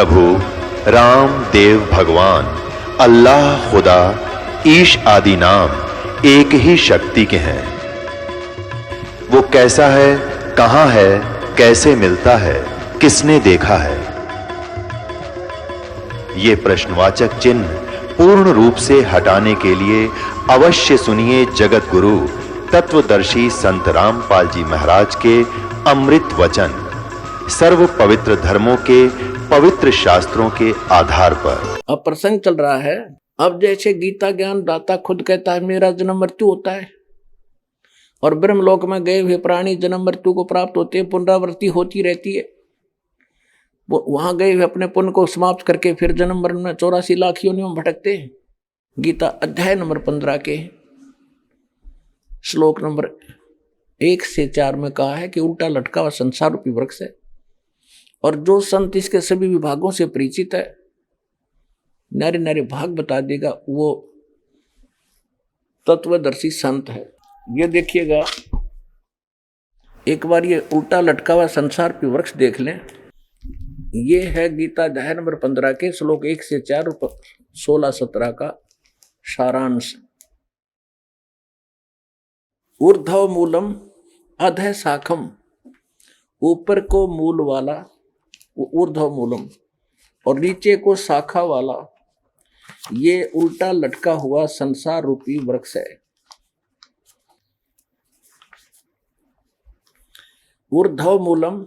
प्रभु राम देव भगवान अल्लाह खुदा ईश आदि नाम एक ही शक्ति के हैं। वो कैसा है, कहां है, कैसे मिलता है, किसने देखा है? ये प्रश्नवाचक चिन्ह पूर्ण रूप से हटाने के लिए अवश्य सुनिए जगत गुरु तत्वदर्शी संत रामपाल जी महाराज के अमृत वचन, सर्व पवित्र धर्मों के पवित्र शास्त्रों के आधार पर। अब प्रसंग चल रहा है। अब जैसे गीता ज्ञान दाता खुद कहता है मेरा जन्म मृत्यु होता है, और ब्रह्मलोक में गए हुए प्राणी जन्म मृत्यु को प्राप्त होते हैं, पुनरावृत्ति होती रहती है। वो वहां गए हुए अपने पुण्य को समाप्त करके फिर जन्म मरण में 84 लाख योनियों में भटकते हैं। गीता अध्याय नंबर 15 के श्लोक नंबर 1 से 4 में कहा है कि उल्टा लटका हुआ संसार रूपी वृक्ष है, और जो संत इसके सभी विभागों से परिचित है, नारे नारे भाग बता देगा, वो तत्वदर्शी संत है। ये देखिएगा एक बार, ये उल्टा लटका हुआ संसार रूपी वृक्ष देख लें। ये है गीता अध्याय नंबर 15 के श्लोक 1 से 4 16-17 का सारांश। ऊर्ध्व मूलम अधः शाखम, ऊपर को मूल वाला ऊर्ध्व मूलम और नीचे को शाखा वाला ये उल्टा लटका हुआ संसार रूपी वृक्ष है। ऊर्ध्व मूलम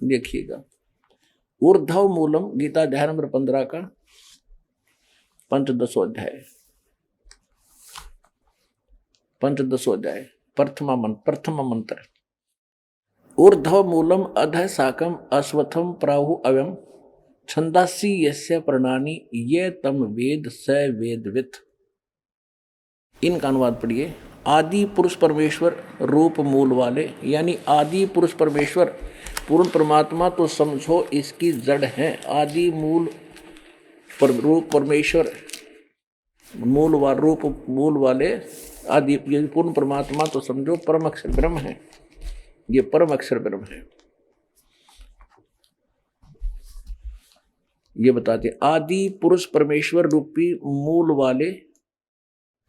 देखिएगा, ऊर्ध्व मूलम गीता अध्याय नंबर 15 का 15वां अध्याय, 15वां अध्याय प्रथम मंत्र। ऊर्ध्व मूलम अधः शाकम अश्वत्थम प्राहु अव्यम छंदासी यस्य प्रणानी ये तम वेद स वेदवित्। इनका अनुवाद पढ़िए। आदि पुरुष परमेश्वर रूप मूल वाले, यानी आदि पुरुष परमेश्वर पूर्ण परमात्मा तो समझो इसकी जड़ है। आदि मूल रूप परमेश्वर रूप मूल वाले आदि पूर्ण परमात्मा तो समझो परम अक्षर ब्रह्म है। ये परम अक्षर ब्रह्म है। ये बताते आदि पुरुष परमेश्वर रूपी मूल वाले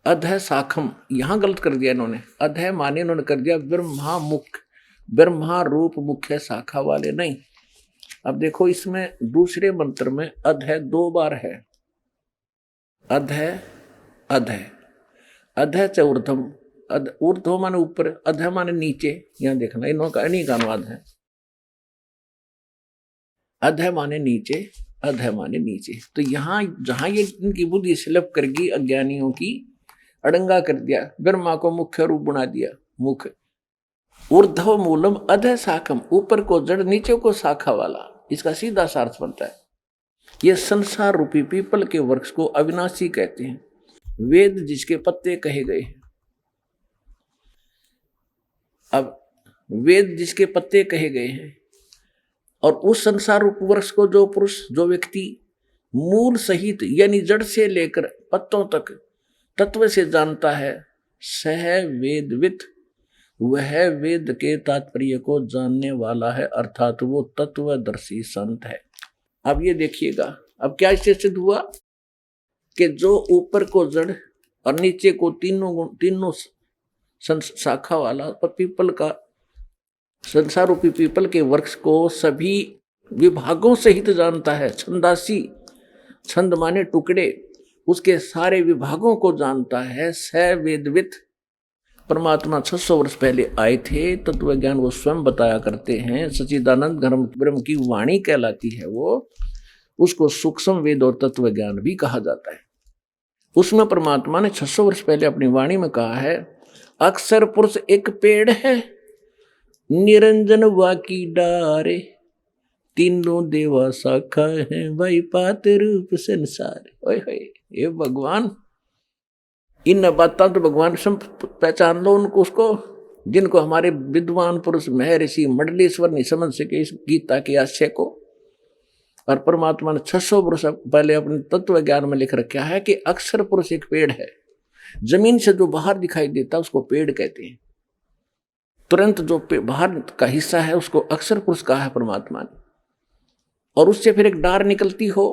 अधः शाखम, यहां गलत कर दिया इन्होंने। अधः माने इन्होंने कर दिया ब्रह्मा मुख्य, ब्रह्मा रूप मुख्य शाखा वाले नहीं। अब देखो इसमें दूसरे मंत्र में अधः 2 बार है। अधः अधः अधः च ऊर्ध्वम, ऊर्ध्व माने ऊपर, अधः माने नीचे। यहां देखना इनका इन्हीं का अनुवाद है। अधः माने नीचे, अधः माने नीचे। तो यहां जहां ये इनकी बुद्धि स्लप करगी अज्ञानियों की, अड़ंगा कर दिया, ब्रह्मा को मुख्य रूप बना दिया। मुख्य ऊर्ध्व मूलम अधः शाखम, ऊपर को जड़ नीचे को शाखा वाला। इसका सीधा सा अर्थ बनता है ये संसार रूपी पीपल के वृक्ष को अविनाशी कहते हैं, वेद जिसके पत्ते कहे गए हैं। अब वेद जिसके पत्ते कहे गए हैं, और उस संसार रूप वृक्ष को जो पुरुष, जो व्यक्ति मूल सहित यानी जड़ से लेकर पत्तों तक तत्व से जानता है, सह वेदवित्, वह वेद के तात्पर्य को जानने वाला है, अर्थात वो तत्वदर्शी संत है। अब ये देखिएगा, अब क्या इससे सिद्ध हुआ कि जो ऊपर को जड़ और नीचे को तीनों शाखा वाला पीपल का, संसार रूपी पीपल के वृक्ष को सभी विभागों सहित जानता है। छंदासी, छंद माने टुकड़े, उसके सारे विभागों को जानता है। स वेदवित्, परमात्मा 600 वर्ष पहले आए थे, तत्व ज्ञान वो स्वयं बताया करते हैं। सच्चिदानंद घर्म ब्रह्म की वाणी कहलाती है वो, उसको सूक्ष्म वेद और तत्व ज्ञान भी कहा जाता है। उसमें परमात्मा ने 600 वर्ष पहले अपनी वाणी में कहा है, अक्षर पुरुष एक पेड़ है, निरंजन वाकी डारे, तीनों देवा शाखा है, भाई पात रूप संसार। ओए होए, ये भगवान, इन बातों तो भगवान पहचान लो उनको, उसको जिनको हमारे विद्वान पुरुष महर्षि मंडलेश्वर नहीं समझ सके इस गीता के आशय को। और परमात्मा ने 600 वर्ष पहले अपने तत्व ज्ञान में लिख रखा है कि अक्षर पुरुष एक पेड़ है। जमीन से जो बाहर दिखाई देता है उसको पेड़ कहते हैं, तुरंत जो बाहर का हिस्सा है उसको अक्षर पुरुष कहा है परमात्मा ने। और उससे फिर एक डार निकलती हो,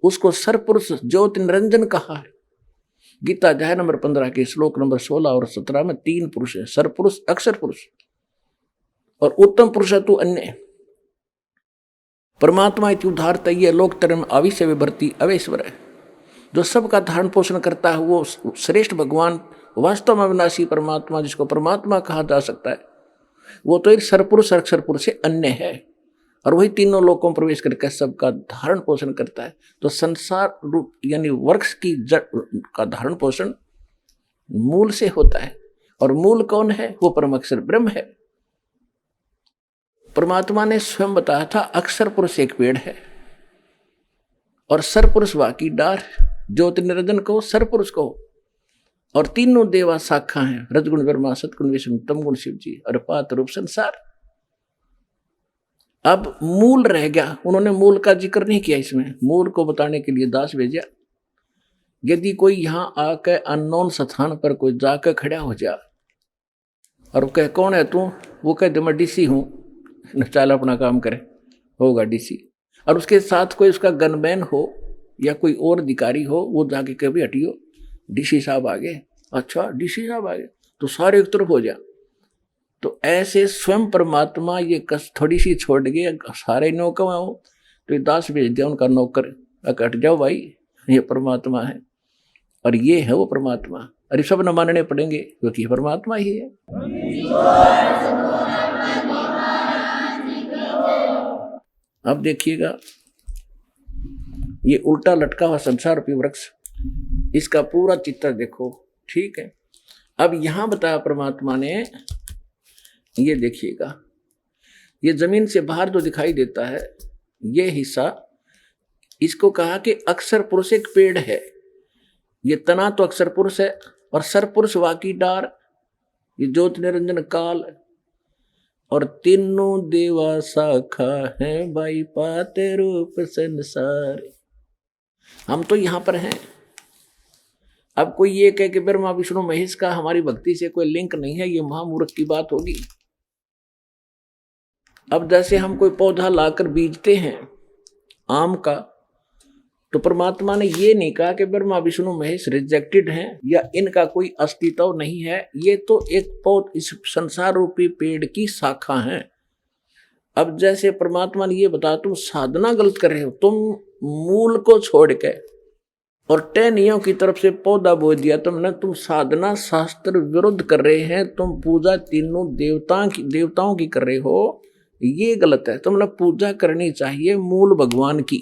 उसको सरपुरुष ज्योति निरंजन कहा है। गीता अध्याय नंबर 15 के श्लोक नंबर 16 और 17 में 3 पुरुष है, सरपुरुष, अक्षर पुरुष और उत्तम पुरुष तु अन्य। परमात्मा इति उद्धारत ये लोकतरम आविश्य विभर्ति अवेश्वर है। जो सबका धारण पोषण करता है वो श्रेष्ठ भगवान, वास्तव में अविनाशी परमात्मा, जिसको परमात्मा कहा जा सकता है, वो तो एक सरपुरुष अक्षर पुरुष से अन्य है और वही तीनों लोकों में प्रवेश करके सबका धारण पोषण करता है। तो संसार रूप यानी वृक्ष की जड़ का धारण पोषण मूल से होता है। और मूल कौन है? वो परम अक्षर ब्रह्म है। परमात्मा ने स्वयं बताया था अक्षर पुरुष एक पेड़ है और सरपुरुष वाकी डार, ज्योति निरंजन को सरपुरुष को, और तीनों देवा शाखा हैं, रजगुण ब्रह्मा, सतगुण विष्णु, तमगुण शिव जी और पात रूप संसार। अब मूल रह गया, उन्होंने मूल का जिक्र नहीं किया इसमें। मूल को बताने के लिए दास भेजा। यदि कोई यहां आकर अननोन स्थान पर कोई जाकर खड़ा हो जा और वो कहे कौन है तू, वो कहे मैं डीसी हूं, चल अपना काम करे, होगा डीसी। और उसके साथ कोई उसका गनमैन हो या कोई और अधिकारी हो, वो जाके कभी हटियो डीसी साहब आ गए, अच्छा डीसी साहब आ गए, तो सारे एक तरफ हो जा। तो ऐसे स्वयं परमात्मा ये कस थोड़ी सी छोड़ गए, सारे नौकर हो तो ये दास भेज दिया उनका नौकर, हट जाओ भाई, ये परमात्मा है और ये है वो परमात्मा। अरे सब न मानने पड़ेंगे क्योंकि ये परमात्मा ही है। अब देखिएगा ये उल्टा लटका हुआ संसार रूपी वृक्ष, इसका पूरा चित्र देखो, ठीक है। अब यहां बताया परमात्मा ने, ये देखिएगा ये जमीन से बाहर जो दिखाई देता है ये हिस्सा, इसको कहा कि अक्षर पुरुष एक पेड़ है। ये तना तो अक्षर पुरुष है और सरपुरुष वाकी डार, ये ज्योति निरंजन काल, और तीनों देवा शाखा है बाई पाते रूप संसार। हम तो यहां पर हैं। अब कोई ये कहे कि ब्रह्मा विष्णु महेश का हमारी भक्ति से कोई लिंक नहीं है, ये महामूर्ख की बात होगी। अब जैसे हम कोई पौधा लाकर बीजते हैं आम का, तो परमात्मा ने ये नहीं कहा कि ब्रह्मा विष्णु महेश रिजेक्टेड हैं या इनका कोई अस्तित्व नहीं है, ये तो एक इस संसार रूपी पेड़ की शाखा है। अब जैसे परमात्मा ने ये बताया तुम साधना गलत कर रहे हो, तुम मूल को छोड़ के और टहनियों की तरफ से पौधा बो दिया तुमने, तुम साधना शास्त्र विरुद्ध कर रहे हैं, तुम पूजा तीनों देवताओं की कर रहे हो, ये गलत है। तुमने पूजा करनी चाहिए मूल भगवान की,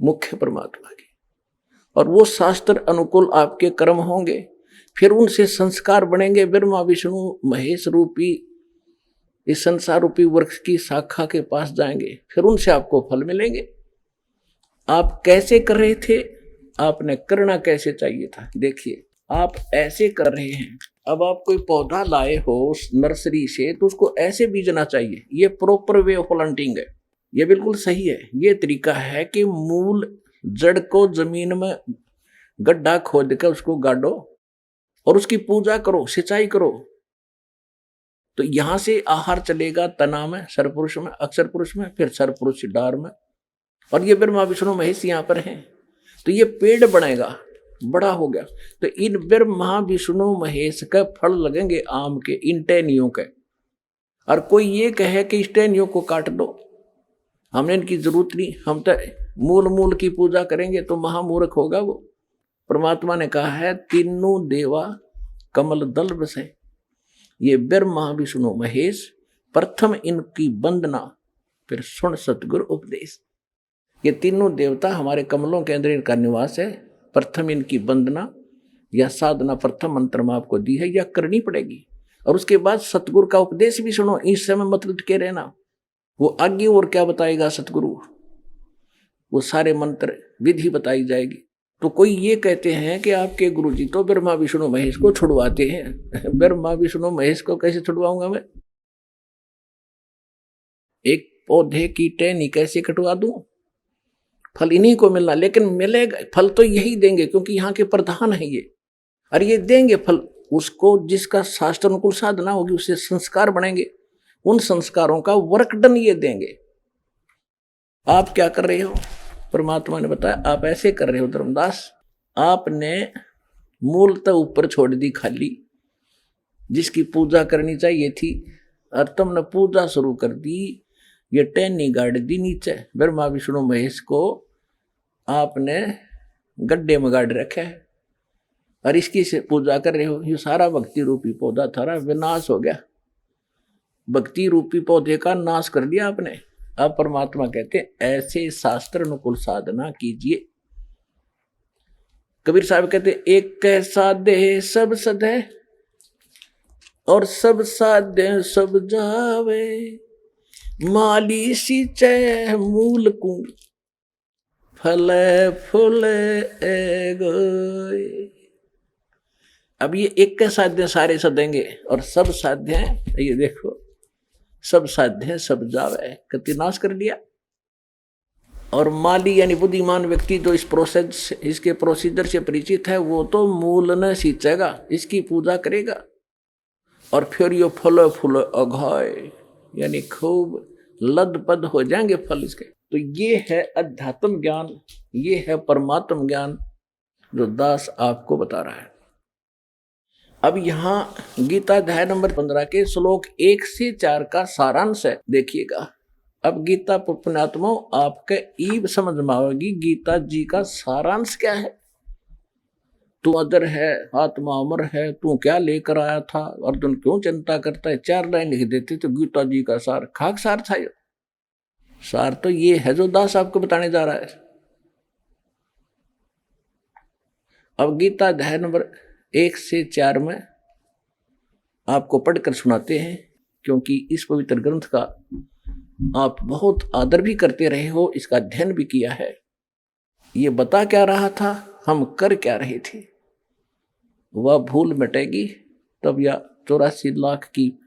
मुख्य परमात्मा की, और वो शास्त्र अनुकूल आपके कर्म होंगे, फिर उनसे संस्कार बनेंगे। ब्रह्मा विष्णु महेश रूपी इस संसार रूपी वृक्ष की शाखा के पास जाएंगे, फिर उनसे आपको फल मिलेंगे। आप कैसे कर रहे थे, आपने करना कैसे चाहिए था। देखिए आप ऐसे कर रहे हैं। अब आप कोई पौधा लाए हो नर्सरी से तो उसको ऐसे बीजना चाहिए, ये प्रॉपर वे ऑफ प्लांटिंग है, ये बिल्कुल सही है। ये तरीका है कि मूल जड़ को जमीन में गड्ढा खोद कर उसको गाड़ो और उसकी पूजा करो, सिंचाई करो, तो यहां से आहार चलेगा तना में, सरपुरुष में, अक्षर पुरुष में, फिर सरपुरुष डार में, और ये ब्रह्मा विष्णु महेश यहाँ पर हैं, तो ये पेड़ बनेगा, बड़ा हो गया। तो इन ब्रह्मा विष्णु महेश के फल लगेंगे आम के, इन टहनियों के। और कोई ये कहे कि इस टहनियों को काट दो, हमने इनकी जरूरत नहीं, हम तो मूल की पूजा करेंगे, तो महामूर्ख होगा वो। परमात्मा ने कहा है तीनों देवा कमल दल बसे, ये ब्रह्मा विष्णु महेश, प्रथम इनकी वंदना फिर सुन सतगुरु उपदेश। ये तीनों देवता हमारे कमलों के अंदर इनका निवास है। प्रथम इनकी वंदना या साधना प्रथम मंत्र में आपको दी है, या करनी पड़ेगी। और उसके बाद सतगुरु का उपदेश भी सुनो, इस समय मत लटके रहना। वो आगे और क्या बताएगा सतगुरु, वो सारे मंत्र विधि बताई जाएगी। तो कोई ये कहते हैं कि आपके गुरुजी तो ब्रह्मा विष्णु महेश को छुड़वाते हैं। ब्रह्मा विष्णु महेश को कैसे छुड़वाऊंगा मैं? एक पौधे की टहनी कैसे कटवा दूं? फल इन्हीं को मिलना, लेकिन मिलेगा फल तो यही देंगे क्योंकि यहाँ के प्रधान है ये, और ये देंगे फल उसको जिसका शास्त्र अनुकूल साधना होगी, उससे संस्कार बनेंगे, उन संस्कारों का वर्कडन ये देंगे। आप क्या कर रहे हो? परमात्मा ने बताया आप ऐसे कर रहे हो धर्मदास, आपने मूलतः ऊपर छोड़ दी खाली, जिसकी पूजा करनी चाहिए थी, और तुमने पूजा शुरू कर दी, ये टहनी गाड़ दी नीचे। ब्रह्मा विष्णु महेश को आपने गड्ढे में गाड़ रखा है और इसकी से पूजा कर रहे हो। ये सारा भक्ति रूपी पौधा थारा विनाश हो गया, भक्ति रूपी पौधे का नाश कर दिया आपने। अब परमात्मा कहते हैं ऐसे शास्त्र अनुकूल साधना कीजिए। कबीर साहब कहते एक कैसा दे सब सदे और सब साध्य सब जावे, माली सींचे मूल को फले फूले गए। अब ये एक के साध्य सारे सदेंगे और सब साध्य हैं, ये देखो सब साध्य सब जावे, कति नाश कर दिया। और माली यानी बुद्धिमान व्यक्ति जो इस प्रोसेस इसके प्रोसीजर से परिचित है, वो तो मूल न सींचेगा, इसकी पूजा करेगा और फिर ये फल फूल अघाय यानी खूब लदपद हो जाएंगे फल इसके। तो ये है अध्यात्म ज्ञान, ये है परमात्म ज्ञान जो दास आपको बता रहा है। अब यहाँ गीता अध्याय नंबर 15 के श्लोक 1 से 4 का सारांश है, देखिएगा। अब गीता पुण्यात्मा आपके ईब समझ में आएगी गीता जी का सारांश क्या है। तू अदर है, आत्मा अमर है, तू क्या लेकर आया था, अर्जुन क्यों चिंता करता है, 4 लाइन लिख देते तो गीता जी का सार खाक सार था। ये सार तो ये है जो दास आपको बताने जा रहा है। अब गीता अध्याय नंबर 1 से 4 में आपको पढ़कर सुनाते हैं, क्योंकि इस पवित्र ग्रंथ का आप बहुत आदर भी करते रहे हो, इसका अध्ययन भी किया है। ये बता क्या रहा था, हम कर क्या रहे थे, वह भूल मिटेगी तब या 84 लाख की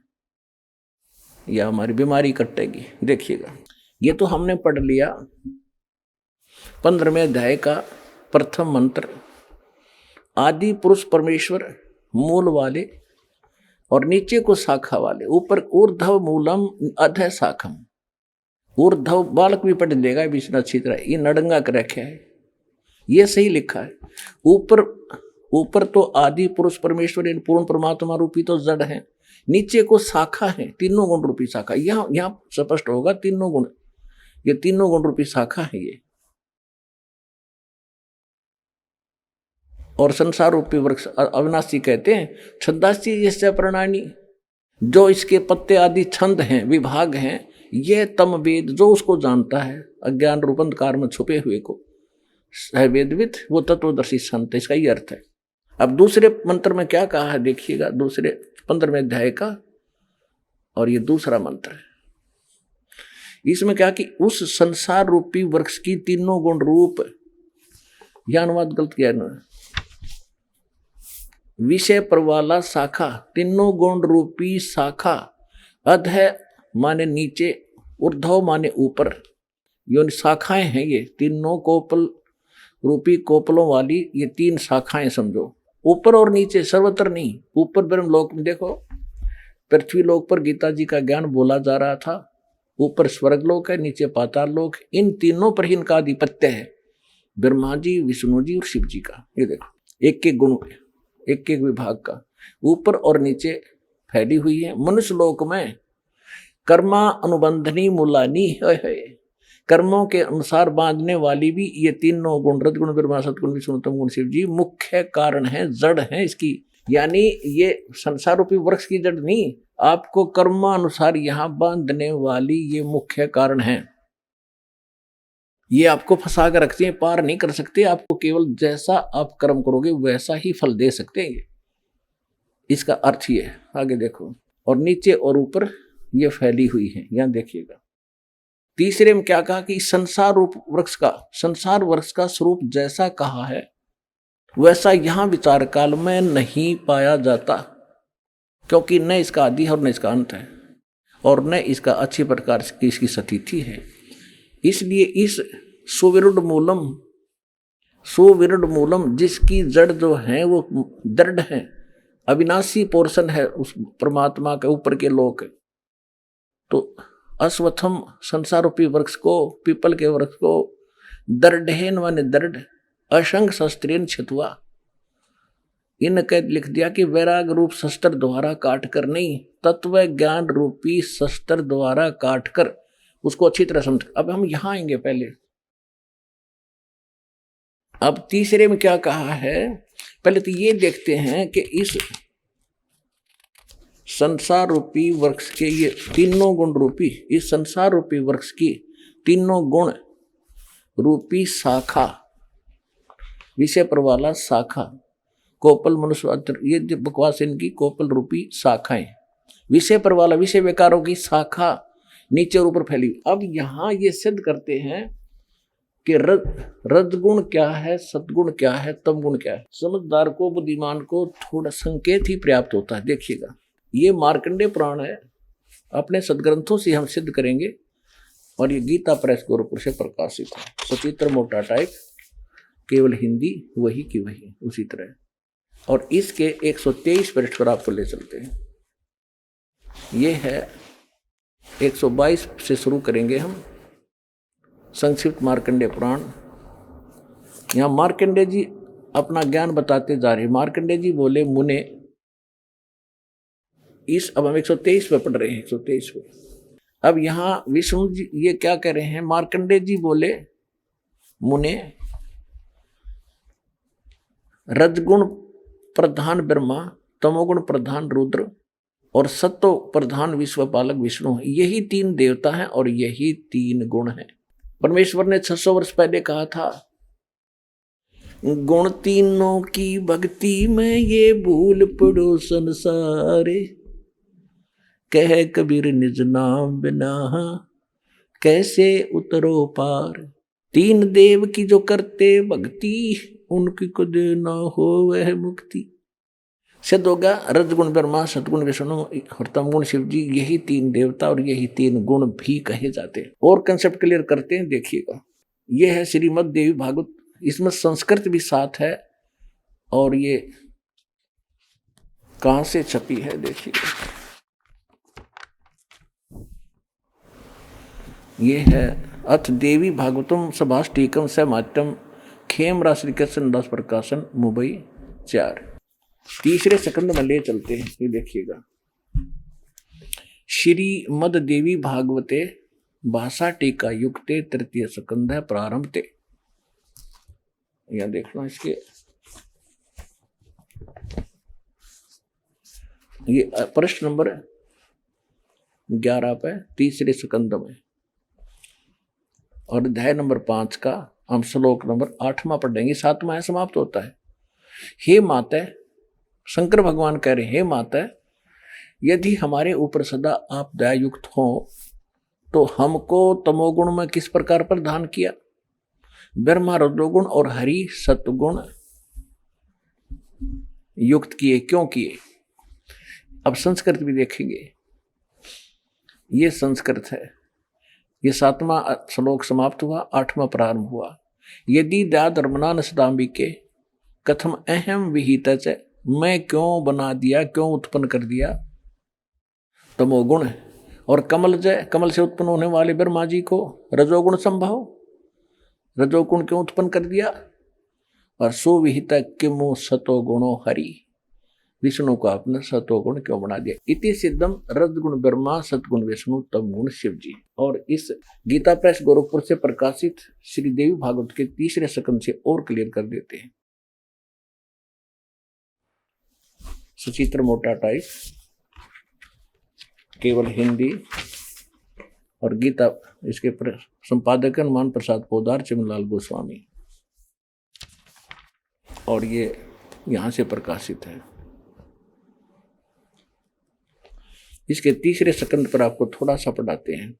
या हमारी बीमारी कटेगी। देखिएगा, ये तो हमने पढ़ लिया 15वें अध्याय का प्रथम मंत्र, आदि पुरुष परमेश्वर मूल वाले और नीचे को शाखा वाले, ऊपर ऊर्ध्व मूलम अधः शाखम। ऊर्ध्व बालक भी पढ़ देगा विष्णु अच्छी तरह, ये नडंगा कर रखा है, ये सही लिखा है। ऊपर तो आदि पुरुष परमेश्वर इन पूर्ण परमात्मा रूपी तो जड़ है, नीचे को शाखा है, तीनों गुण रूपी शाखा। यहाँ स्पष्ट होगा तीनों गुण, ये तीनों गुण रूपी शाखा है ये। और संसार रूपी वृक्ष अविनाशी कहते हैं, छंदासी जैसे प्रणानी, जो इसके पत्ते आदि छंद हैं, विभाग हैं, यह तम वेद जो उसको जानता है, अज्ञान रूप अंधकार में छुपे हुए को है वेदविद, वो तत्वदर्शी संत, इसका ये अर्थ है। अब दूसरे मंत्र में क्या कहा है देखिएगा, दूसरे 15वें अध्याय का, और ये दूसरा मंत्र है। इसमें क्या कि उस संसार रूपी वृक्ष की तीनों गुण रूप, यह अनुवाद गलत किया ना, विषय परवाला शाखा, तीनों गुण रूपी शाखा, अधः माने नीचे, ऊर्ध्व माने ऊपर, यो शाखाएं हैं ये तीनों, कोपल रूपी कोपलों वाली ये 3 शाखाएं समझो, ऊपर और नीचे, सर्वत्र नहीं। ऊपर ब्रह्मलोक में देखो, पृथ्वी लोक पर गीता जी का ज्ञान बोला जा रहा था, ऊपर स्वर्ग लोक है, नीचे पाताल लोक, इन तीनों पर ही इनका आधिपत्य है, ब्रह्मा जी, विष्णु जी और शिव जी का। ये देखो एक एक गुण, एक एक विभाग का ऊपर और नीचे फैली हुई है। मनुष्य लोक में कर्मा अनुबंधनी मूलानी है, कर्मों के अनुसार बांधने वाली भी ये तीनों गुण, रजगुण ब्रह्मा सतगुण विष्णु तम गुण शिव जी मुख्य कारण है, जड़ है इसकी। यानी ये संसार रूपी वृक्ष की जड़ नहीं, आपको कर्मानुसार यहाँ बांधने वाली ये मुख्य कारण है। ये आपको फंसा कर रखते हैं, पार नहीं कर सकते, आपको केवल जैसा आप कर्म करोगे वैसा ही फल दे सकते हैं, इसका अर्थ ये है। आगे देखो, और नीचे और ऊपर ये फैली हुई है, यहां देखिएगा। तीसरे में क्या कहा कि संसार रूप वृक्ष का, संसार वृक्ष का स्वरूप जैसा कहा है वैसा यहां विचार काल में नहीं पाया जाता, क्योंकि न इसका आदि है और न इसका अंत है, और न इसका अच्छी प्रकार की इसकी स्थिति है। इसलिए इस सुविरुद्ध मूलम जिसकी जड़ जो है वो दृढ़ है, अविनाशी पोर्शन है उस परमात्मा के ऊपर के लोक, तो अश्वत्थम संसार रूपी वृक्ष को, पीपल के वृक्ष को, दृढ़ेन वन दृढ़ असंग शस्त्रेन छितवा, इन कह लिख दिया कि वैराग रूप शस्त्र द्वारा काट कर नहीं, तत्व ज्ञान रूपी शस्त्र द्वारा काट कर उसको अच्छी तरह समझ। अब हम यहां आएंगे पहले। अब तीसरे में क्या कहा है, पहले तो ये देखते हैं कि इस संसार रूपी वृक्ष के ये तीनों गुण रूपी, इस संसार रूपी वृक्ष की तीनों गुण रूपी शाखा, विषय पर वाला शाखा, कोपल मनुष्य, ये बकवास इनकी कोपल रूपी शाखाएं, विषय पर वाला विषय विकारों की शाखा नीचे और ऊपर फैली। अब यहां ये सिद्ध करते हैं कि रजगुण क्या है, सद्गुण क्या है, तमगुण क्या है। समझदार को, बुद्धिमान को थोड़ा संकेत ही पर्याप्त होता है। देखिएगा, ये मार्कंडेय पुराण है, अपने सदग्रंथों से हम सिद्ध करेंगे, और ये गीता प्रेस गोरखपुर से प्रकाशित है, सचित्र मोटा टाइप, केवल हिंदी वही की वही उसी तरह। और इसके 123 पृष्ठ पर आपको ले चलते हैं। ये है 122 से शुरू करेंगे हम संक्षिप्त मार्कंडेय पुराण। यहाँ मार्कंडेय जी अपना ज्ञान बताते जा रहे हैं। मार्कंडेय जी बोले, मुने, अब हम 123 पे पढ़ रहे हैं, 123 पे। अब यहाँ विष्णु जी ये क्या कह रहे हैं, मार्कंडेय जी बोले, मुने, रजगुण प्रधान ब्रह्मा, तमोगुण प्रधान रुद्र और सत्व प्रधान विश्वपालक विष्णु, यही तीन देवता हैं और यही तीन गुण हैं। परमेश्वर ने 600 वर्ष पहले कहा था, गुण तीनों की भक्ति में ये भूल पड़ो संसारे, कह कबीर निज नाम बिना कैसे उतरो पार। तीन देव की जो करते भक्ति, उनकी खुद न हो वह मुक्ति। सिद्ध होगा रजगुण ब्रह्मा, सतगुण विष्णु और तमगुण शिव जी, यही तीन देवता और यही तीन गुण भी कहे जाते हैं। और कंसेप्ट क्लियर करते हैं, देखिएगा। यह है श्रीमद् देवी भागवत, इसमें संस्कृत भी साथ है, और ये कहां से छपी है देखिएगा। ये है अथ देवी भागवतम सभाष्टीकम समात्यम, खेम राशि कृष्ण दास प्रकाशन, मुंबई 4। तीसरे सेकंड में ले चलते हैं, ये देखिएगा। श्री मद देवी भागवते भाषा टीका युक्ते तृतीय स्कंध प्रारंभते। यहां देखना, इसके ये प्रश्न नंबर 11 पे तीसरे स्कंद में, और अध्याय नंबर 5 का हम श्लोक नंबर 8वां पढ़ेंगे। 7वां है, समाप्त होता है। हे माता, शंकर भगवान कह रहे हैं, हे माता, यदि हमारे ऊपर सदा आप दयायुक्त हो तो हमको तमोगुण में किस प्रकार प्रदान किया, ब्रह्मा रजोगुण और हरि सतगुण युक्त किए, क्यों किए। अब संस्कृत भी देखेंगे, ये संस्कृत है। ये 7वां श्लोक समाप्त हुआ, 8वां प्रारंभ हुआ। यदि दाधर्मना नसदाम्बिके कथम अहम विहित, मैं क्यों बना दिया, क्यों उत्पन्न कर दिया तमोगुण, और कमल जय, कमल से उत्पन्न होने वाले ब्रह्मा जी को रजोगुण संभव, रजोगुण क्यों उत्पन्न कर दिया, और सुविहित किमु सतोगुणो हरि, विष्णु को आपने सतोगुण क्यों बना दिया। इति सिद्धम रजगुण ब्रह्मा सतगुण विष्णु तमगुण शिव जी। और इस गीता प्रेस गोरखपुर से प्रकाशित श्री देवी भागवत के तीसरे स्कंद से और क्लियर कर देते हैं। सचित्र मोटा टाइप, केवल हिंदी, और गीता इसके संपादक हनुमान प्रसाद पोदार, चिमनलाल गोस्वामी, और ये यहां से प्रकाशित है। इसके तीसरे स्कंद पर आपको थोड़ा सा पढ़ाते हैं।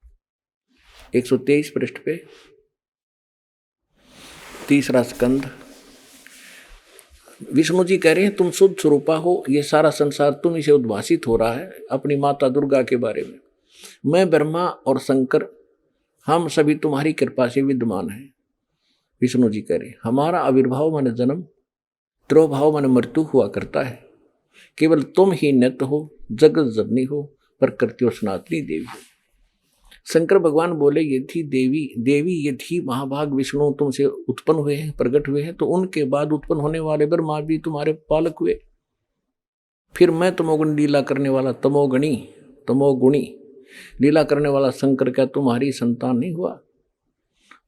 123 पृष्ठ पे तीसरा स्कंद। विष्णु जी कह रहे हैं, तुम शुद्ध स्वरूपा हो, ये सारा संसार तुम इसे उद्भासित हो रहा है अपनी माता दुर्गा के बारे में। मैं ब्रह्मा और शंकर, हम सभी तुम्हारी कृपा से विद्यमान हैं। विष्णु जी कह रहे, हमारा आविर्भाव मन जन्म, त्रोभाव मन मृत्यु हुआ करता है। केवल तुम ही नित्य हो, जगत जननी हो, प्रकृति और सनातनी देवी हो। शंकर भगवान बोले ये थी देवी, देवी ये थी महाभाग विष्णु, तुमसे उत्पन्न हुए हैं, प्रकट हुए हैं, तो उनके बाद उत्पन्न होने वाले ब्रह्मा भी तुम्हारे पालक हुए। फिर मैं तमोगुणी लीला करने वाला, तमोगुणी लीला करने वाला शंकर क्या तुम्हारी संतान नहीं हुआ?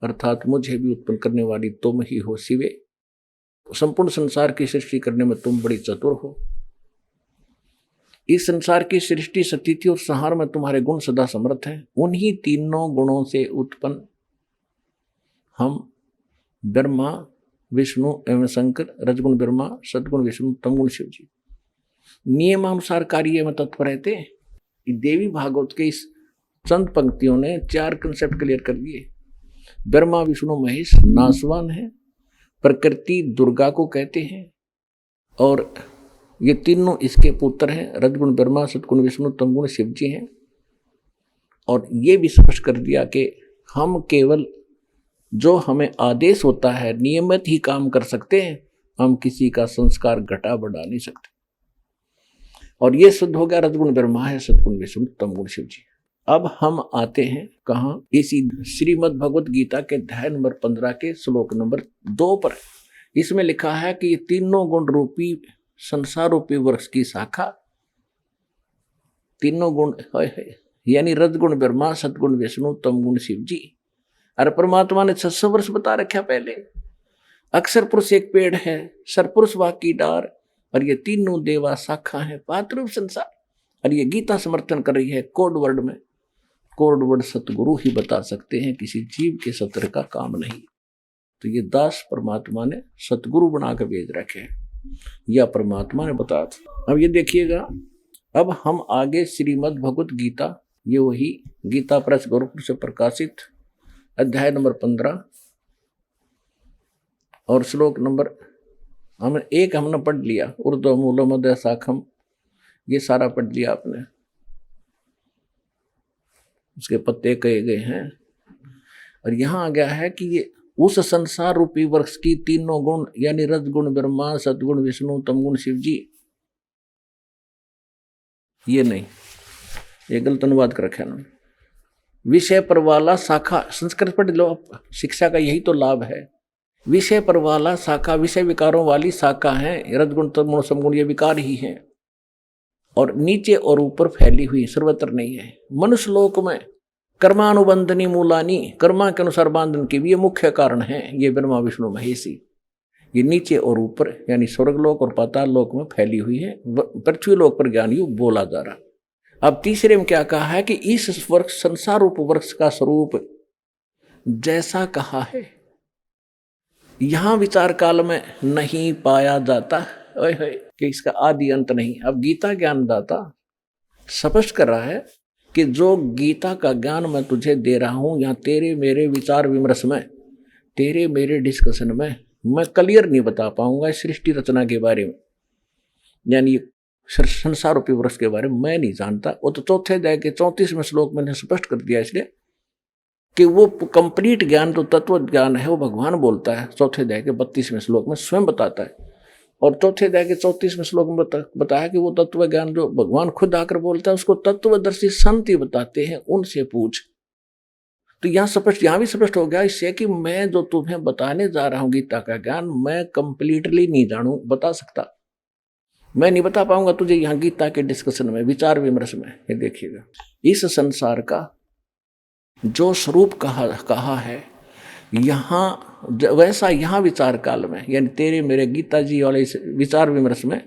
अर्थात मुझे भी उत्पन्न करने वाली तुम ही हो शिवे। संपूर्ण संसार की सृष्टि करने में तुम बड़ी चतुर हो। इस संसार की सृष्टि, स्थिति और संहार में तुम्हारे गुण सदा समर्थ हैं। उन्हीं तीनों गुणों से उत्पन्न हम ब्रह्मा, विष्णु एवं शंकर, रजगुण ब्रह्मा, सदगुण विष्णु, तमगुण शिव जी नियमानुसार कार्य में तत्पर रहते हैं। देवी भागवत के इस चंद पंक्तियों ने 4 कंसेप्ट क्लियर कर दिए। ब्रह्मा विष्णु महेश नासवान है, प्रकृति दुर्गा को कहते हैं, और ये तीनों इसके पुत्र हैं, रजगुण ब्रह्मा, सदगुण विष्णु, तमगुण शिव जी हैं। और ये भी स्पष्ट कर दिया कि हम केवल जो हमें आदेश होता है नियमित ही काम कर सकते हैं, हम किसी का संस्कार घटा बढ़ा नहीं सकते। और ये सिद्ध हो गया रजगुण ब्रह्मा है, सदगुण विष्णु, तमगुण शिव जी। अब हम आते हैं कहाँ? इसी श्रीमद् भगवत गीता के अध्याय नंबर 15 के श्लोक नंबर 2 पर। इसमें लिखा है कि ये तीनों गुण रूपी संसार रूपी वृक्ष की शाखा, तीनों गुण यानी रजगुण ब्रह्मा, सदगुण विष्णु, तमगुण शिव जी। अरे परमात्मा ने 600 वर्ष बता रखा पहले। अक्षर पुरुष एक पेड़ है, सरपुरुष वाक की डार, और ये तीनों देवा शाखा है पात्र संसार। और ये गीता समर्थन कर रही है कोड वर्ड में। कोड वर्ड सतगुरु ही बता सकते हैं, किसी जीव के सत्र का काम नहीं। तो ये दास परमात्मा ने सतगुरु बना कर भेज रखे हैं, या परमात्मा ने बताया था। अब ये देखिएगा, अब हम आगे श्रीमद् भगवत गीता, ये वही गीता प्रेस गोरखपुर से प्रकाशित अध्याय नंबर 15 और श्लोक नंबर हमने पढ़ लिया। उर्दू मूल मध्य शाखम, ये सारा पढ़ लिया आपने, उसके पत्ते कहे गए हैं। और यहां आ गया है कि ये उस संसार रूपी वृक्ष की तीनों गुण यानी रजगुण ब्रह्मा, सदगुण विष्णु, तमगुण शिव जी, ये नहीं, ये गलत अनुवाद कर रखा ना। विषय पर वाला शाखा, संस्कृत पढ़ लो, शिक्षा का यही तो लाभ है। विषय पर वाला शाखा, विषय विकारों वाली शाखा है, रजगुण तमगुण समगुण ये विकार ही है, और नीचे और ऊपर फैली हुई, सर्वत्र नहीं है। मनुष्य लोक में कर्मानुबंधनी मूलानी, कर्मा के अनुसार बांधन की भी ये मुख्य कारण है। ये ब्रह्मा विष्णु महेशी, ये नीचे और ऊपर यानी स्वर्ग लोक और पाताल लोक में फैली हुई है। पृथ्वी लोक पर ज्ञान युग बोला जा रहा। अब तीसरे में क्या कहा है कि इस वृक्ष, संसार रूप वृक्ष का स्वरूप जैसा कहा है, यहां विचार काल में नहीं पाया जाता कि इसका आदि अंत नहीं। अब गीता ज्ञानदाता स्पष्ट कर रहा है कि जो गीता का ज्ञान मैं तुझे दे रहा हूं, यहाँ तेरे मेरे विचार विमर्श में, तेरे मेरे डिस्कशन में मैं क्लियर नहीं बता पाऊंगा सृष्टि रचना के बारे में, यानी संसार रूपी वृक्ष के बारे में मैं नहीं जानता। वो तो चौथे अध्याय के 34वें श्लोक मैंने स्पष्ट कर दिया, इसलिए कि वो कंप्लीट ज्ञान जो तत्व ज्ञान है वो भगवान बोलता है। चौथे अध्याय के 32वें श्लोक में स्वयं बताता है, और चौथे अध्याय के 34वें श्लोक में बताया कि वो तत्व ज्ञान जो भगवान खुद आकर बोलता है उसको तत्वदर्शी संत ही बताते हैं, उनसे पूछ। तो यहाँ भी स्पष्ट हो गया इससे कि मैं जो तुम्हें बताने जा रहा हूँ गीता का ज्ञान, मैं कंप्लीटली नहीं बता सकता, मैं नहीं बता पाऊंगा तुझे यहाँ गीता के डिस्कशन में, विचार विमर्श में। ये देखिएगा, इस संसार का जो स्वरूप कहा है यहाँ, वैसा यहाँ विचार काल में यानी तेरे मेरे गीता जी वाले इस विचार विमर्श में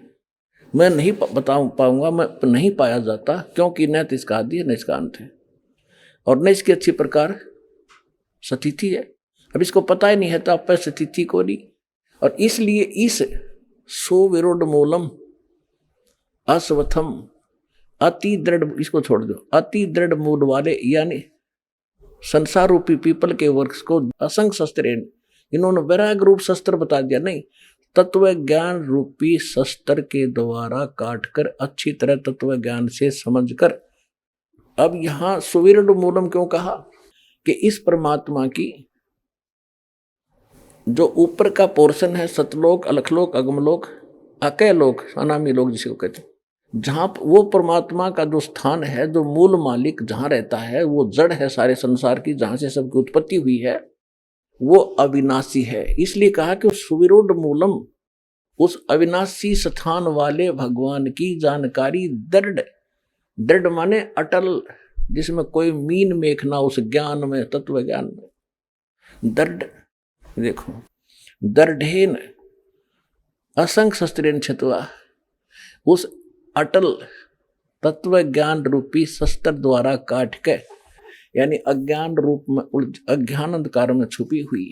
मैं नहीं बता पाऊंगा, मैं नहीं पाया जाता, क्योंकि न तो इसका आदि है न इसका अंत है, और न इसकी अच्छी प्रकार स्थिति है। अब इसको पता ही नहीं है तो आप स्थिति को नहीं, और इसलिए इस सुविरुद्ध मूलम अस्वथम अति दृढ़, इसको छोड़ दो, अति दृढ़ मूल वाले यानी संसार रूपी पीपल के वृक्ष को असंग शस्त्र, इन्होंने वैराग रूप शस्त्र बता दिया। नहीं, तत्व ज्ञान रूपी शस्त्र के द्वारा काटकर अच्छी तरह तत्व ज्ञान से समझकर। अब यहां सुविरुद्ध मूलम क्यों कहा कि इस परमात्मा की जो ऊपर का पोर्शन है, सतलोक, अलखलोक, अगमलोक, अकय लोक, अनामी लोक जिसको कहते हैं, जहां वो परमात्मा का जो स्थान है, जो मूल मालिक जहां रहता है, वो जड़ है सारे संसार की, जहां से सबकी उत्पत्ति हुई है, वो अविनाशी है। इसलिए कहा कि सुविरूढ़ मूलम, उस अविनाशी स्थान वाले भगवान की जानकारी दृढ़, दृढ़ माने अटल, जिसमें कोई मीन मेख ना, उस ज्ञान में, तत्व ज्ञान में। दृढ़, देखो, दृढ़ेन असंग शस्त्रेन छतवा, उस अटल तत्व ज्ञान रूपी शस्त्र द्वारा काट के, यानी अज्ञान रूप में, अज्ञान अंधकार में छुपी हुई